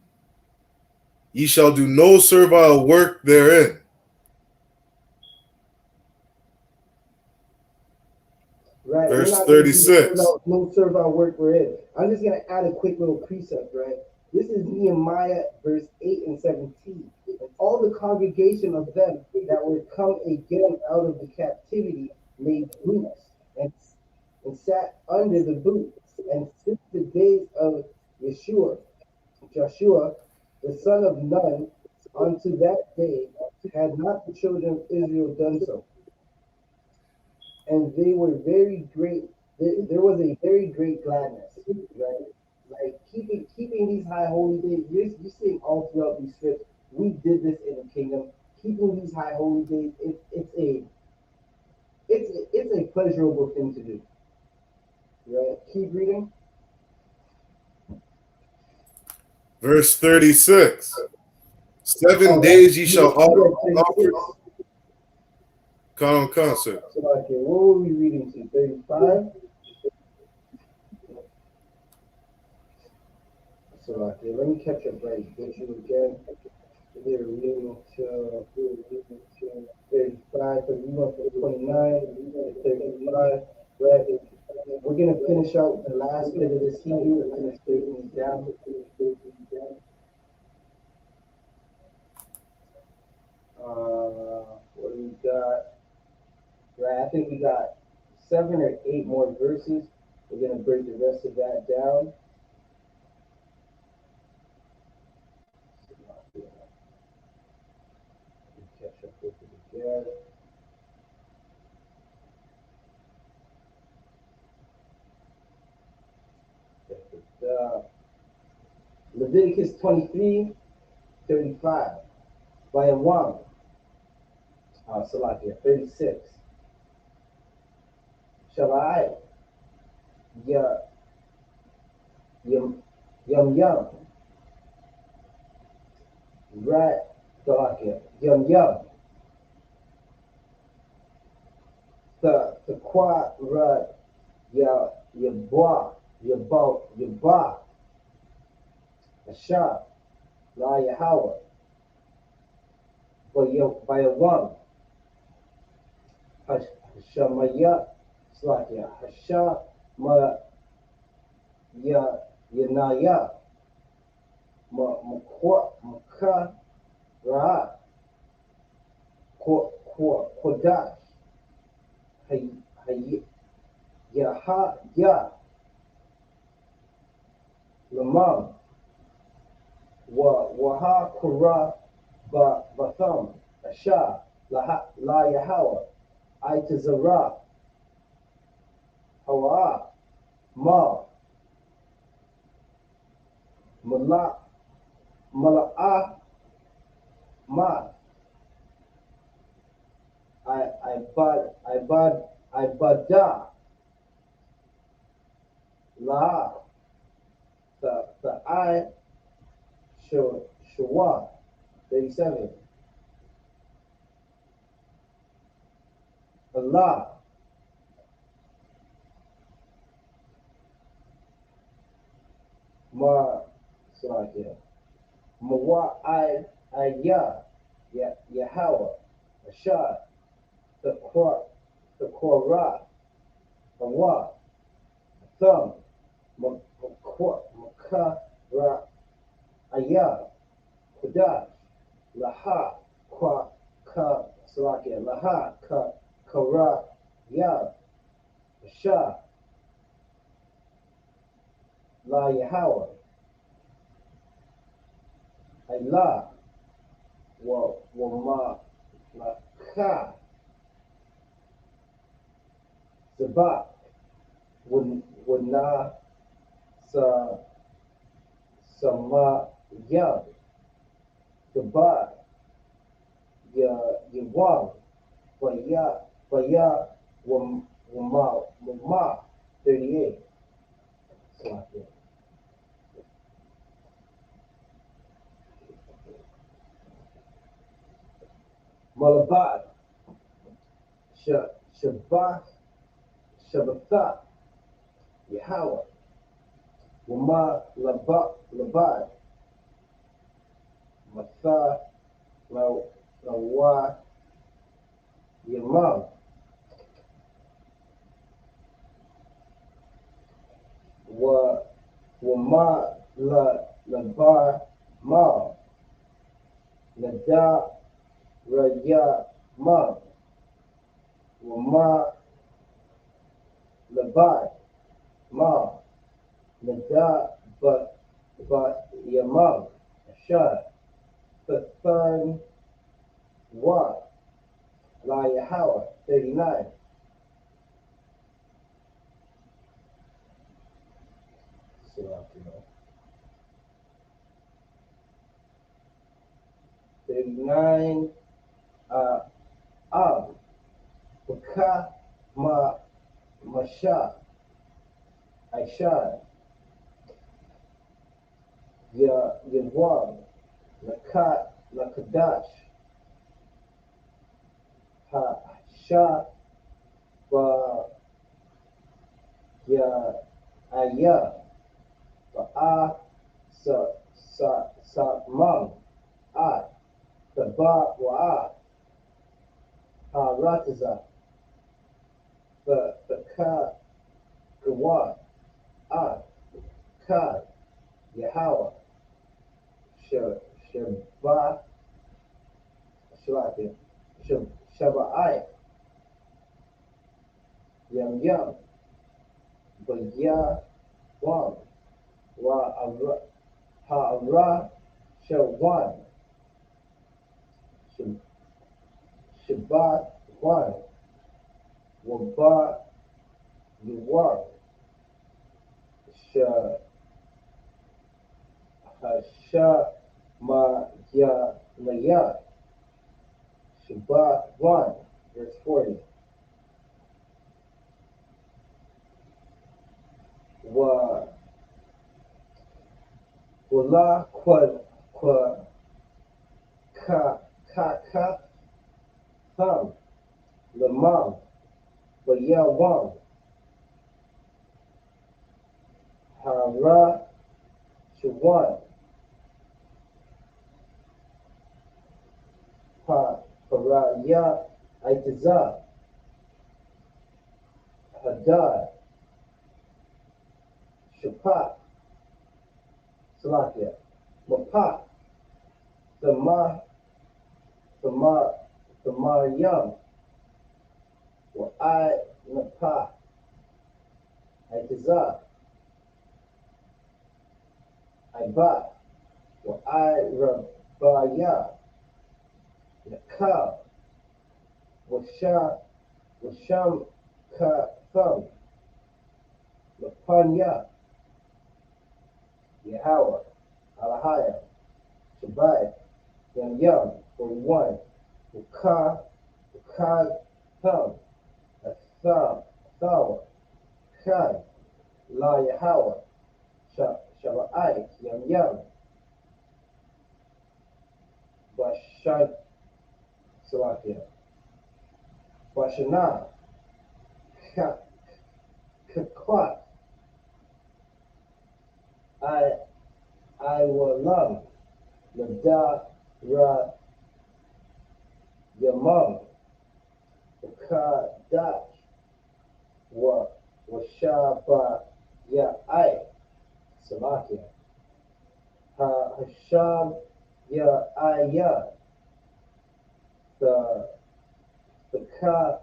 C: Ye shall do no servile work therein.
A: Right, we're
C: Verse
A: not going to do the
C: 36.
A: no servile work we're in. I'm just going to add a quick little precept, right? This is Nehemiah verse 8 and 17. And all the congregation of them that were come again out of the captivity made booths and sat under the booths. And since the days of Joshua, the son of Nun, unto that day, had not the children of Israel done so. And they were very great. There was a very great gladness, right? Like keeping these high holy days. You're seeing all throughout these scripts. We did this in the kingdom. Keeping these high holy days. It's a pleasurable thing to do, right? Keep reading.
C: Verse 36. 7
A: Oh,
C: days ye shall
A: you
C: offer.
A: read 36.
C: Come, sir.
A: So okay, what were we reading to? 35. So okay, let me catch up right with you again. We're reading to 35, because we went from 29 to 35, right? We're going to finish out the last bit of this here. We're going to straighten it down. What do we got? Right, I think we got 7 or 8 more verses. We're going to break the rest of that down. Catch up with it again. Leviticus 23, 35. By a one. Salakia, 36. Shalai, ya, yum, right, Salakia, yum, the qua, right, ya ba, asha, la Yahweh, by a one, hashamaya, Salakia, hasha, ma, yanaya, Maka, Ra, Kodash, Ya, Lamam, Waha, Kura, Batham, Asha, La Yahweh, Itazara, Hawa, Ma, Mala'ah, Ma, Ibada, La, the I, Shua, 37. Allah, Ma, Salakia, Mawa, Yahweh, Ashad, the Korah, Hawa, Thumb, Makah, Ra, Ayah, Kodash, Laha, Salakia, Laha, Kara, Yah, Ashad, La Yahweh, Allah wa ma la ka sabak wa na sa sama yang sabak ya wang wa wa ma 38. Malabad Shabbat Shabbatha Yahweh Wama Labad Matha Lawa Yamam Wama Labar Ma Nada Raya Ma Wama Labad Ma Nada but Yamam Shah Fathan Wa La Yahweh 39. 39 Baka Masha Aisha Yawam Lakat Lakadash Ha Ba Ya Aya Ba Sa Mam Ba Wa Rataza the Ka Gawa Ka Yahweh Shabbat Shabbat Yam Baya Wam Wa Ha'ara Shawan Shabbat Wan Waba Yuwar Hasha Ma Ya Laya Shabbat 1 verse 40 Wala Kwa Ka Thumb Lamam Baya Wam Hara Shawan Paraya Aitaza Hadad Shapat Salakia Mapat Yam Wa I Napa Aitaza Iba Wa I Rabaya Nakab Washam Ka Thumb Lapanya Yahweh Alahaya Shabbat Yam 41 Uka Thumb Thawa Khan La Yahweh Shabbat Yam Bashan Salakia Bashana Kakwat I will love Nada Ra Yamam Kadash Washaba Ya Salakia Hasham Ya the Ka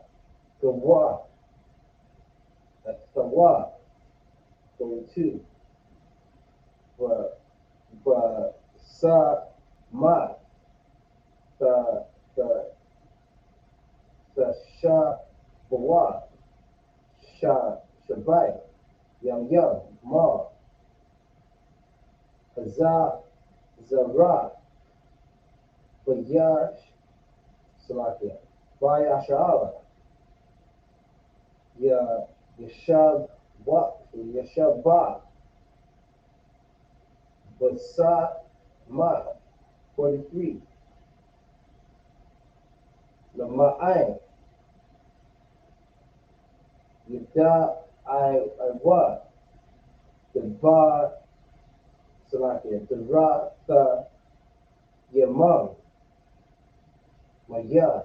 A: Gawa Sawa 32 Sa Ma, the Sha, Bawa, Shabai, Yum, Ma, Za, Zara, Bayash, Salakia, Bayasha'ala, Yashab, Yashaba, Basa, Ma, 43, Lama'ai, Yada, I, the Ba, Salakia, the Ra, the Yamam, Maya,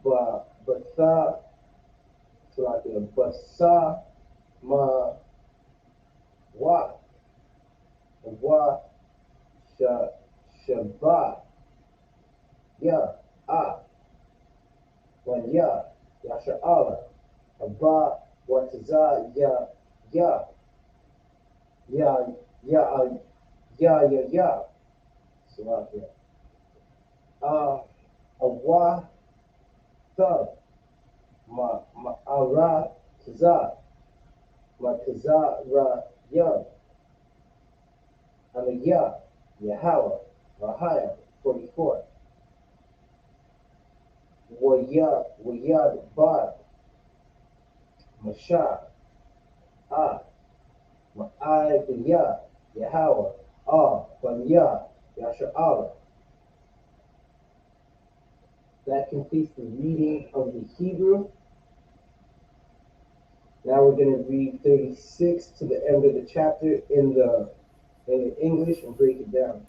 A: Basa, Salakia, Basa, Ma, Wa, Shabbat, Maya, Yasha'ala, Abba, Wataza, Ya, Ya, Salakia, Awa, Thub, Ma'ara, Taza, Mataza, Aliyah, Yahweh, Rahaya, 44. Wayad, Bar, Mashah, Ma'ai, Biyah, Yahweh, Banyah, Yasha'ala. That completes the reading of the Hebrew. Now we're going to read 36 to the end of the chapter in the English and break it down.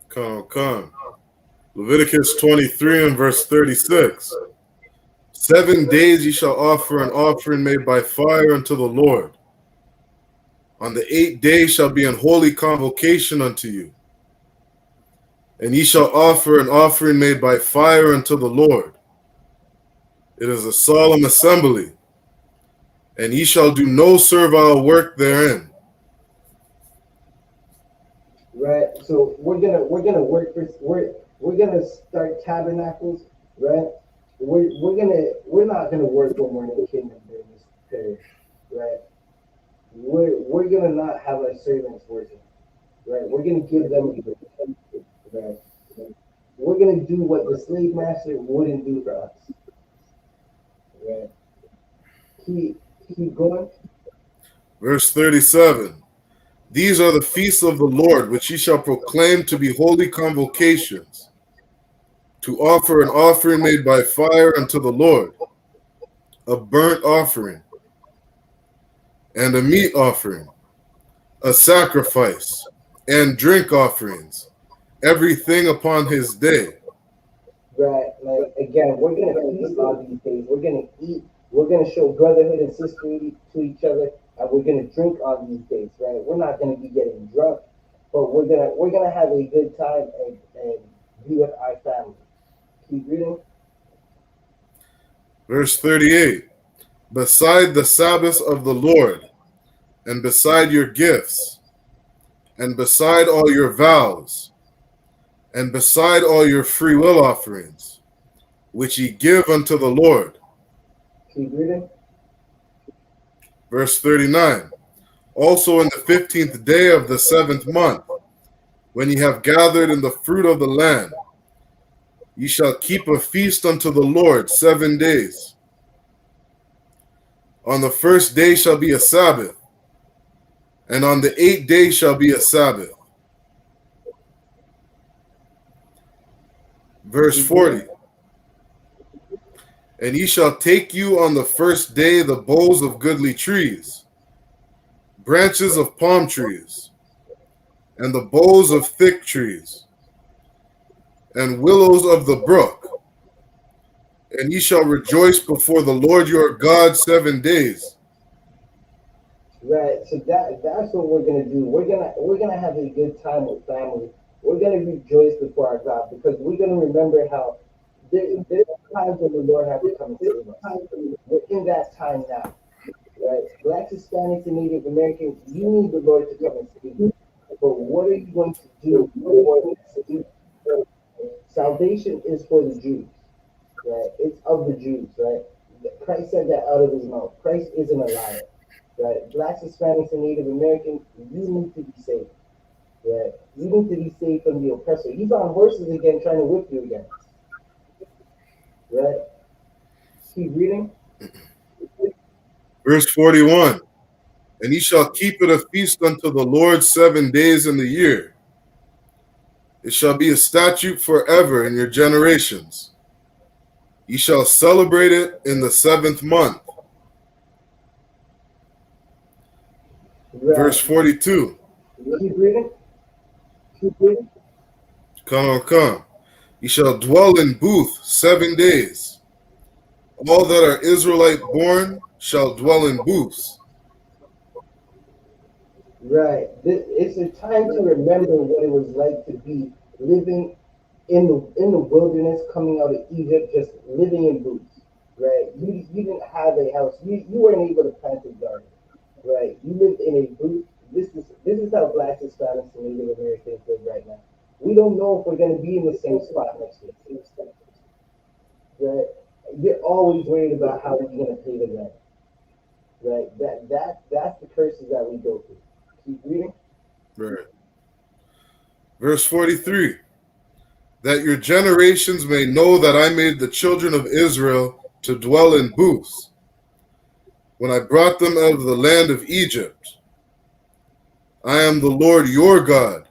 C: Come. Leviticus 23 and verse 36. 7 days ye shall offer an offering made by fire unto the Lord. On the 8th day shall be an holy convocation unto you. And ye shall offer an offering made by fire unto the Lord. It is a solemn assembly, and ye shall do no servile work therein.
A: Right. So we're gonna work for we're gonna start tabernacles, right? We're not gonna work when we're in the kingdom during this period, right? We're gonna not have our servants working, right? We're gonna give them a break, right? We're gonna do what the slave master wouldn't do for us, right? Keep going.
C: Verse 37. These are the feasts of the Lord, which ye shall proclaim to be holy convocations, to offer an offering made by fire unto the Lord, a burnt offering, and a meat offering, a sacrifice, and drink offerings, everything upon his day.
A: Right. Like again, we're gonna feast on these days. We're gonna eat. We're gonna show brotherhood and sisterhood to each other, and we're gonna drink on these days. Right. We're not gonna be getting drunk, but we're gonna have a good time and be with our family. Keep reading.
C: Verse 38. Beside the Sabbath of the Lord, and beside your gifts, and beside all your vows, and beside all your free will offerings, which ye give unto the Lord.
A: Keep reading.
C: Verse 39. Also in the 15th day of the 7th month, when ye have gathered in the fruit of the land, ye shall keep a feast unto the Lord 7 days. On the 1st day shall be a Sabbath, and on the 8th day shall be a Sabbath. Verse 40. And ye shall take you on the 1st day the boughs of goodly trees, branches of palm trees, and the boughs of thick trees, and willows of the brook. And ye shall rejoice before the Lord your God 7 days.
A: Right. So that's what we're gonna do. We're gonna have a good time with family. We're gonna rejoice before our God because we're gonna remember how there's times when the Lord had to come and save us. We're in that time now. right? Blacks, Hispanics, and Native Americans, you need the Lord to come and save you. But what are you going to do for this? Salvation is for the Jews, right? It's of the Jews, right? Christ said that out of his mouth. Christ isn't a liar, right? Blacks, Hispanics, and Native Americans, you need to be saved, right? You need to be saved from the oppressor. He's on horses again, trying to whip you again, right? Keep reading.
C: Verse 41. And ye shall keep it a feast unto the Lord 7 days in the year. It shall be a statute forever in your generations. Ye shall celebrate it in the 7th month. Verse
A: Right.
C: 42.
A: Keep reading. Keep reading.
C: Come. Ye shall dwell in booth 7 days. All that are Israelite born shall dwell in booths.
A: Right. It's a time to remember what it was like to be living in the wilderness, coming out of Egypt, just living in booths. Right. You didn't have a house. You weren't able to plant a garden. Right. You lived in a booth. This is how Blacks, Hispanics, and Native Americans live right now. We don't know if we're going to be in the same spot next year. Right. You're always worried about how you're going to pay the rent. Right. That's the curses that we go through. Keep reading.
C: Right. Verse 43. That your generations may know that I made the children of Israel to dwell in booths, when I brought them out of the land of Egypt. I am the Lord your God.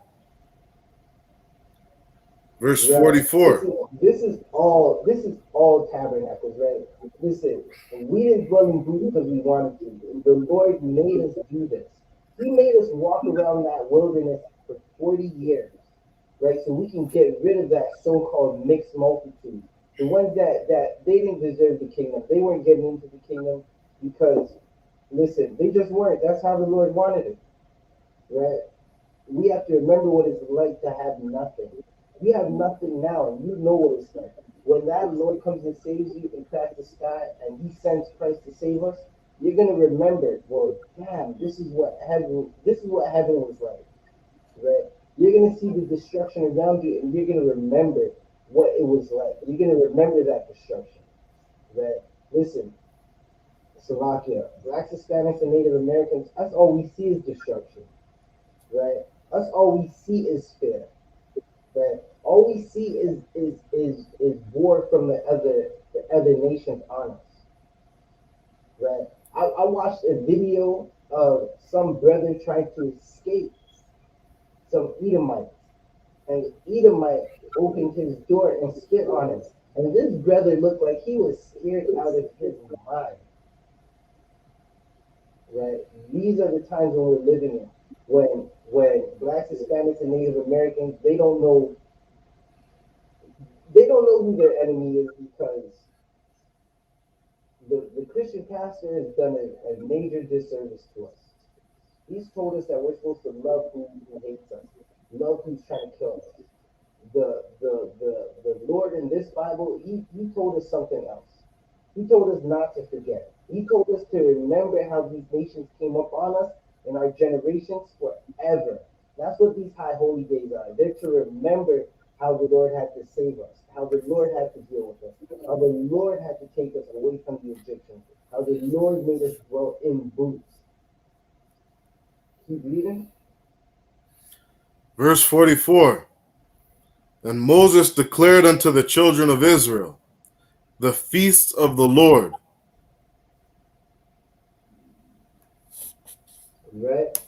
C: Verse
A: Right.
C: 44.
A: This is all tabernacles, right? Listen, we didn't dwell in booths because we wanted to. The Lord made us do this. He made us walk around that wilderness for 40 years, right? So we can get rid of that so-called mixed multitude. The ones that they didn't deserve the kingdom. They weren't getting into the kingdom because, listen, they just weren't. That's how the Lord wanted it, right? We have to remember what it's like to have nothing. You have nothing now, and you know what it's like. When that Lord comes and saves you and cracks the sky, and He sends Christ to save us, you're gonna remember. Well, damn, this is what heaven. This is what heaven was like, right? You're gonna see the destruction around you, and you're gonna remember what it was like. You're gonna remember that destruction, right? Listen, Slovakia, Blacks, Hispanics, and Native Americans. That's all we see is destruction, right? That's all we see is fear. Right? All we see is war from the other nations on us. Right? I watched a video of some brother trying to escape some Edomites, and the Edomite opened his door and spit on him. And this brother looked like he was scared out of his mind. Right? These are the times when we're living in. When blacks, Hispanics, and Native Americans, they don't know who their enemy is because the Christian pastor has done a major disservice to us. He's told us that we're supposed to love who hates us, love who's trying to kill us. The Lord in this Bible, he told us something else. He told us not to forget. He told us to remember how these nations came up on us in our generations forever. That's what these high holy days are. They're to remember how the Lord had to save us, how the Lord had to deal with us, how the Lord had to take us away from the Egyptians, how the Lord made us dwell in booths. Keep reading.
C: Verse 44. And Moses declared unto the children of Israel the feasts of the Lord.
A: Right?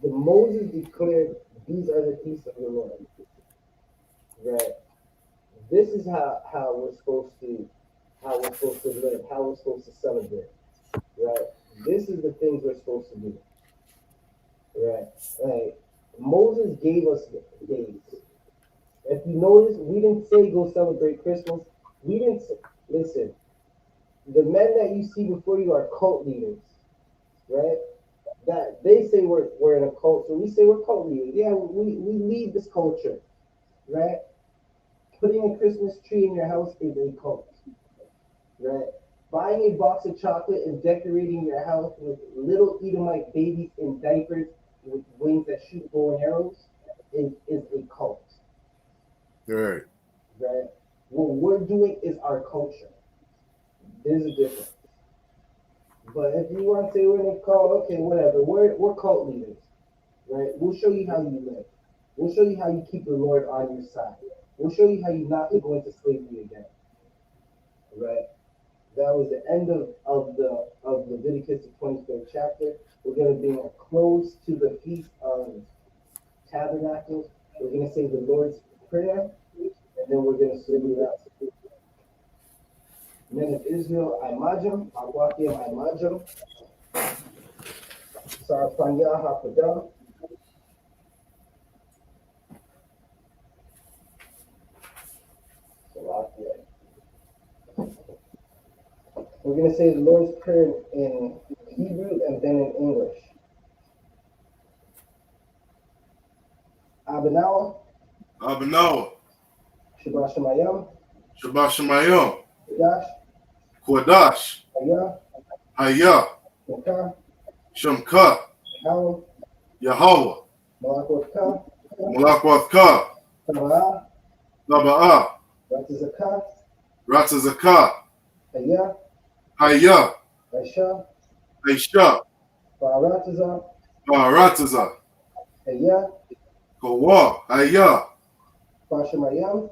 A: The Moses declared these are the feasts of the Lord. Right? This is how we're supposed to live, how we're supposed to celebrate. Right? This is the things we're supposed to do. Right? Like Moses gave us days. If you notice, we didn't say go celebrate Christmas. We didn't say, listen. The men that you see before you are cult leaders, right? That they say we're in a cult, so we say we're cult leaders. Yeah, we lead this culture, right? Putting a Christmas tree in your house is a cult, right? Buying a box of chocolate and decorating your house with little Edomite babies in diapers with wings that shoot bow and arrows is a cult.
C: Right.
A: Right? What we're doing is our culture. There's a difference. But if you want to say we're in a cult, okay, whatever. We're cult leaders. Right? We'll show you how you live. We'll show you how you keep the Lord on your side. We'll show you how you not to go into slavery again. Right? That was the end of Leviticus, the 23rd chapter. We're going to bring a close to the Feast of Tabernacles. We're going to say the Lord's Prayer, and then we're going to salute out. Men of Israel, Imajam, Awakim, Imajam, Sarapanya, Hapadam. We're going to say the Lord's Prayer in Hebrew and then in English. Abanawa,
C: Abanawa,
A: Shabbat Shemayim,
C: Shabbat Shemayim,
A: Dash,
C: Kodash,
A: Ayah,
C: Hayah,
A: Mekah,
C: Shemka,
A: Yahweh,
C: Yahweh,
A: Malakotka,
C: Malakwatha,
A: Tamara,
C: Taba'ah,
A: Ratazakah,
C: Ratzazakah,
A: Ayah,
C: Hayah,
A: Aisha,
C: Aisha,
A: Baratazah,
C: Barataza,
A: Ayah,
C: Kawa, Hayah,
A: Bashamayam,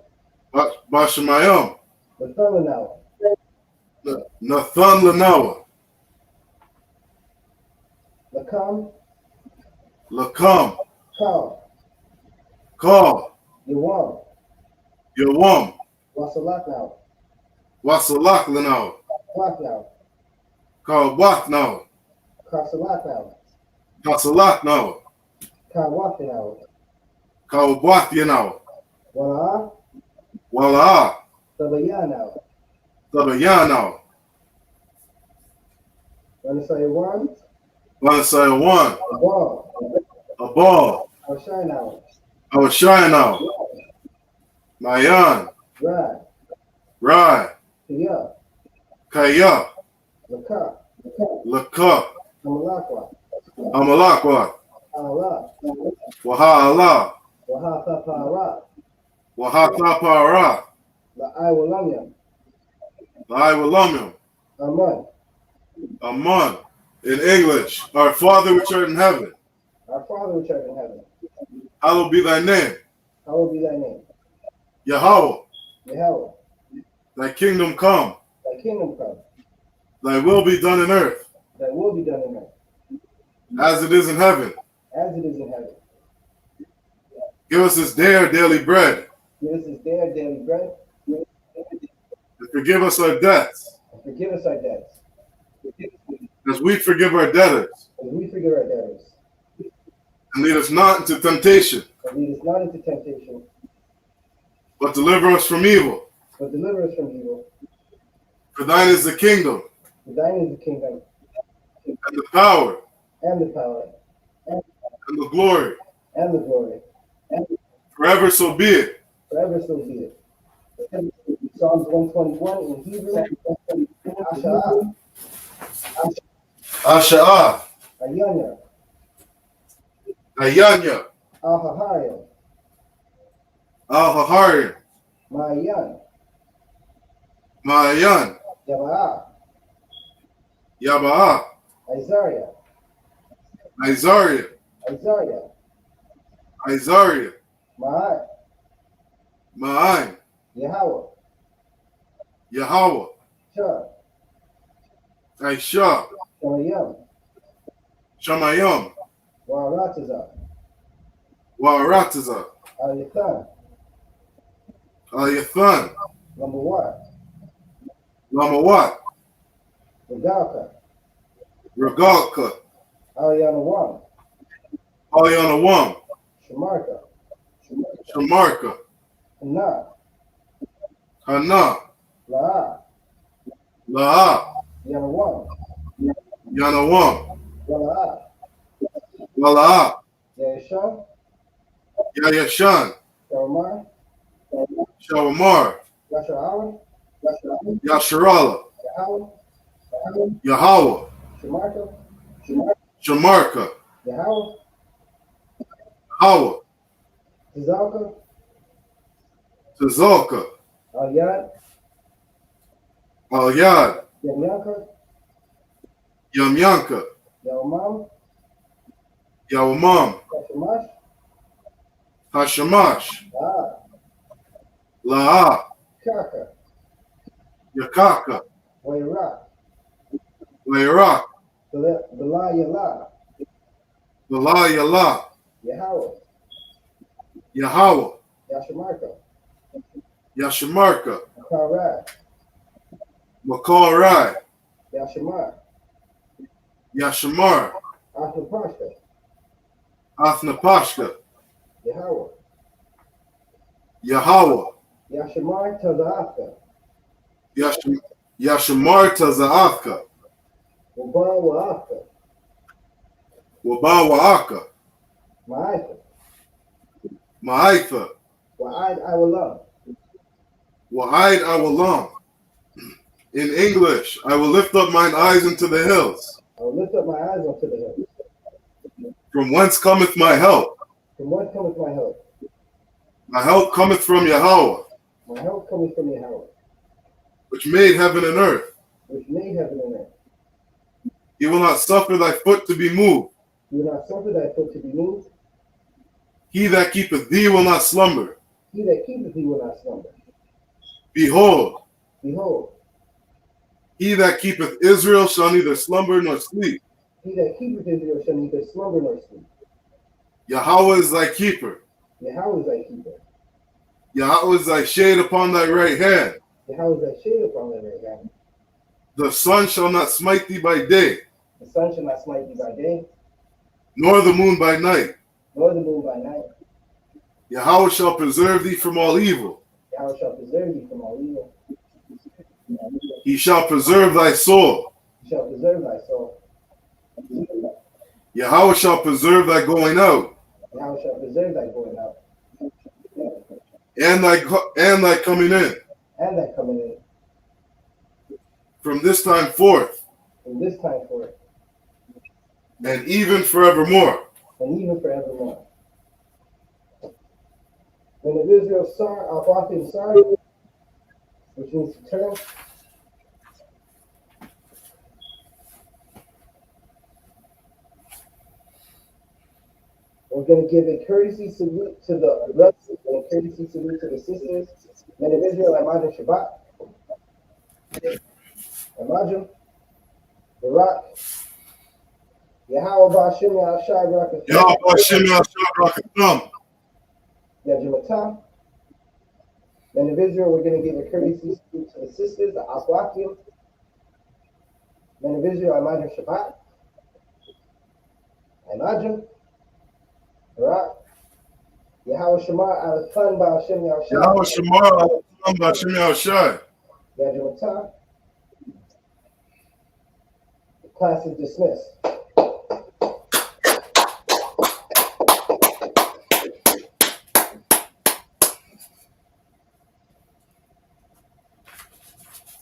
C: Bashamayim,
A: Bathalanawa,
C: Nathan Lanawa,
A: Lakam,
C: Lakam,
A: Kal,
C: Kal,
A: Yawam,
C: Yawam,
A: Wasalaknawa,
C: Wasalak Lanawa,
A: Klaknawa,
C: Kalbath Nawa,
A: Kasalaknawa,
C: Kasalak Nawa,
A: Kawafinawa,
C: Kalbath Yanawa,
A: Wala'a,
C: Wala,
A: Sabayanawa.
C: Tabayanawa,
A: Want to say one?
C: Wanasayawan,
A: A ball.
C: Abal,
A: Awashinawa,
C: Awashinawa, Mayan,
A: Rad,
C: Rai,
A: Piyah,
C: Kaya,
A: Lakah,
C: Laka,
A: Amalakwa,
C: Amalakwa,
A: Allah,
C: Waha Allah,
A: Wahakapara,
C: Wahatapara,
A: La'aiwalamyam,
C: Laiwalamim,
A: Aman.
C: Aman. In English, our Father which art in heaven,
A: Our Father which art in heaven,
C: hallowed be thy name.
A: hallowed be thy name.
C: Yahweh,
A: Yahweh,
C: thy kingdom come,
A: thy kingdom come,
C: thy will be done in earth,
A: thy will be done in earth,
C: as it is in heaven.
A: as it is in heaven.
C: Give us this day our daily bread,
A: Give us this day our daily bread,
C: and forgive us our debts,
A: and forgive us our debts,
C: as we forgive our debtors.
A: as we forgive our debtors.
C: And lead us not into temptation,
A: And lead us not into temptation,
C: but deliver us from evil.
A: but deliver us from evil.
C: For thine is the kingdom,
A: For thine is the kingdom,
C: and the power,
A: and the power,
C: and the glory,
A: and the glory, and
C: forever so be it.
A: forever so be it. Psalms 121 in Hebrew, Asha'ah,
C: Asha'ah,
A: Ayanya,
C: Ayanya,
A: Ahahariah,
C: Al-Haharian,
A: Ma'ayan,
C: Ma'ayan,
A: Yaba'ah,
C: Yaba'ah,
A: Isaiah,
C: Isaiah,
A: Isaiah,
C: Isaiah,
A: Ma'at,
C: Ma'ain,
A: Yahweh,
C: Yahweh,
A: Shah,
C: Aisha,
A: Shamayam,
C: Shamayam,
A: Wa'aratazah,
C: Wa'arataza,
A: Al-Yathan,
C: Al-Yathan,
A: Lamawat,
C: Lamawat,
A: Regalka,
C: Regalka,
A: Al-Yanawam,
C: Al-Yanawam,
A: Shamarka,
C: Shamarka,
A: Hana,
C: Hana,
A: La'ah,
C: La'a,
A: Yanawam,
C: Yanawam,
A: Wala'ah,
C: Wala'a,
A: Yahshua,
C: Yayashan,
A: Sharamar,
C: Shawamar,
A: Yasha'awan,
C: Yasharala,
A: Yahweh,
C: Yahweh,
A: Shamarka,
C: Shamarka,
A: Yahweh,
C: Yahweh,
A: Tizalka,
C: Tzalka,
A: Al-Yad,
C: Al-Yad,
A: Yamyanka,
C: Yamyanka,
A: Yawmam,
C: Yawamam,
A: Tashamash,
C: Hashamash,
A: Ah,
C: La'ah,
A: Shaka,
C: Yakaka,
A: Wayra,
C: Le'rak,
A: Bala Yala,
C: Bala Yala,
A: Yahweh,
C: Yahweh,
A: Yashamarka,
C: Yashamarka,
A: Akarai,
C: Makarai,
A: Yashamar,
C: Yashamar,
A: Ashapashka,
C: Athnapashka,
A: Yahweh,
C: Yahweh,
A: Yashamar Tazaafka,
C: Yashamar Taza'afka,
A: Wabal Waafka,
C: Waba Wa'aka,
A: Ma'aika,
C: Ma'aifa,
A: Wa'ad Awalam,
C: Wa'aid Awalam. In English, I will lift up mine eyes into the hills.
A: I will lift up my eyes unto the hills.
C: From whence cometh my help?
A: From whence cometh my help?
C: My help cometh from Yahweh,
A: My help cometh from Yahweh,
C: which made heaven and earth.
A: which made heaven and earth.
C: He will not suffer thy foot to be moved.
A: He will not suffer thy foot to be moved.
C: He that keepeth thee will not slumber.
A: He that keepeth thee will not slumber.
C: Behold,
A: Behold,
C: he that keepeth Israel shall neither slumber nor sleep.
A: he that keepeth Israel shall neither slumber nor sleep.
C: Yahweh is thy keeper.
A: Yahweh is thy keeper.
C: Yahweh is thy shade upon thy right hand.
A: Yahweh is thy shade upon thy right hand.
C: The sun shall not smite thee by day,
A: The sun shall not smite thee by day,
C: nor the moon by night.
A: nor the moon by night.
C: Yahweh shall preserve thee from all evil.
A: Yahweh shall preserve thee from all evil.
C: He shall preserve thy soul.
A: He shall preserve thy soul.
C: Yahweh shall preserve thy going out,
A: Yahweh shall preserve thy going out,
C: and thy coming in,
A: and thy coming in,
C: from this time forth,
A: from this time forth,
C: and even forevermore.
A: and even forevermore. When of Israel saw our prophet Sar, which means to turn, we're going to give a courtesy salute to the brothers and a courtesy salute to the sisters. Men of Israel, Imagine Shabbat, Imagine, Barak, Yahweh Ba'Shem Yahshai Barak,
C: Yahweh Hashem Yahshua Rakatham.
A: Yajimata. Men of Israel, we're going to give a courtesy salute to the sisters, the Aswakim. Men of Israel, Imagine Shabbat, Imagine, Barak, Yahweh Shemar Al-Tan Ba'Shem Yahshai.
C: Yahweh Shemar Al-Tam B'Hashem Yahushai.
A: Yajimata. The class is dismissed.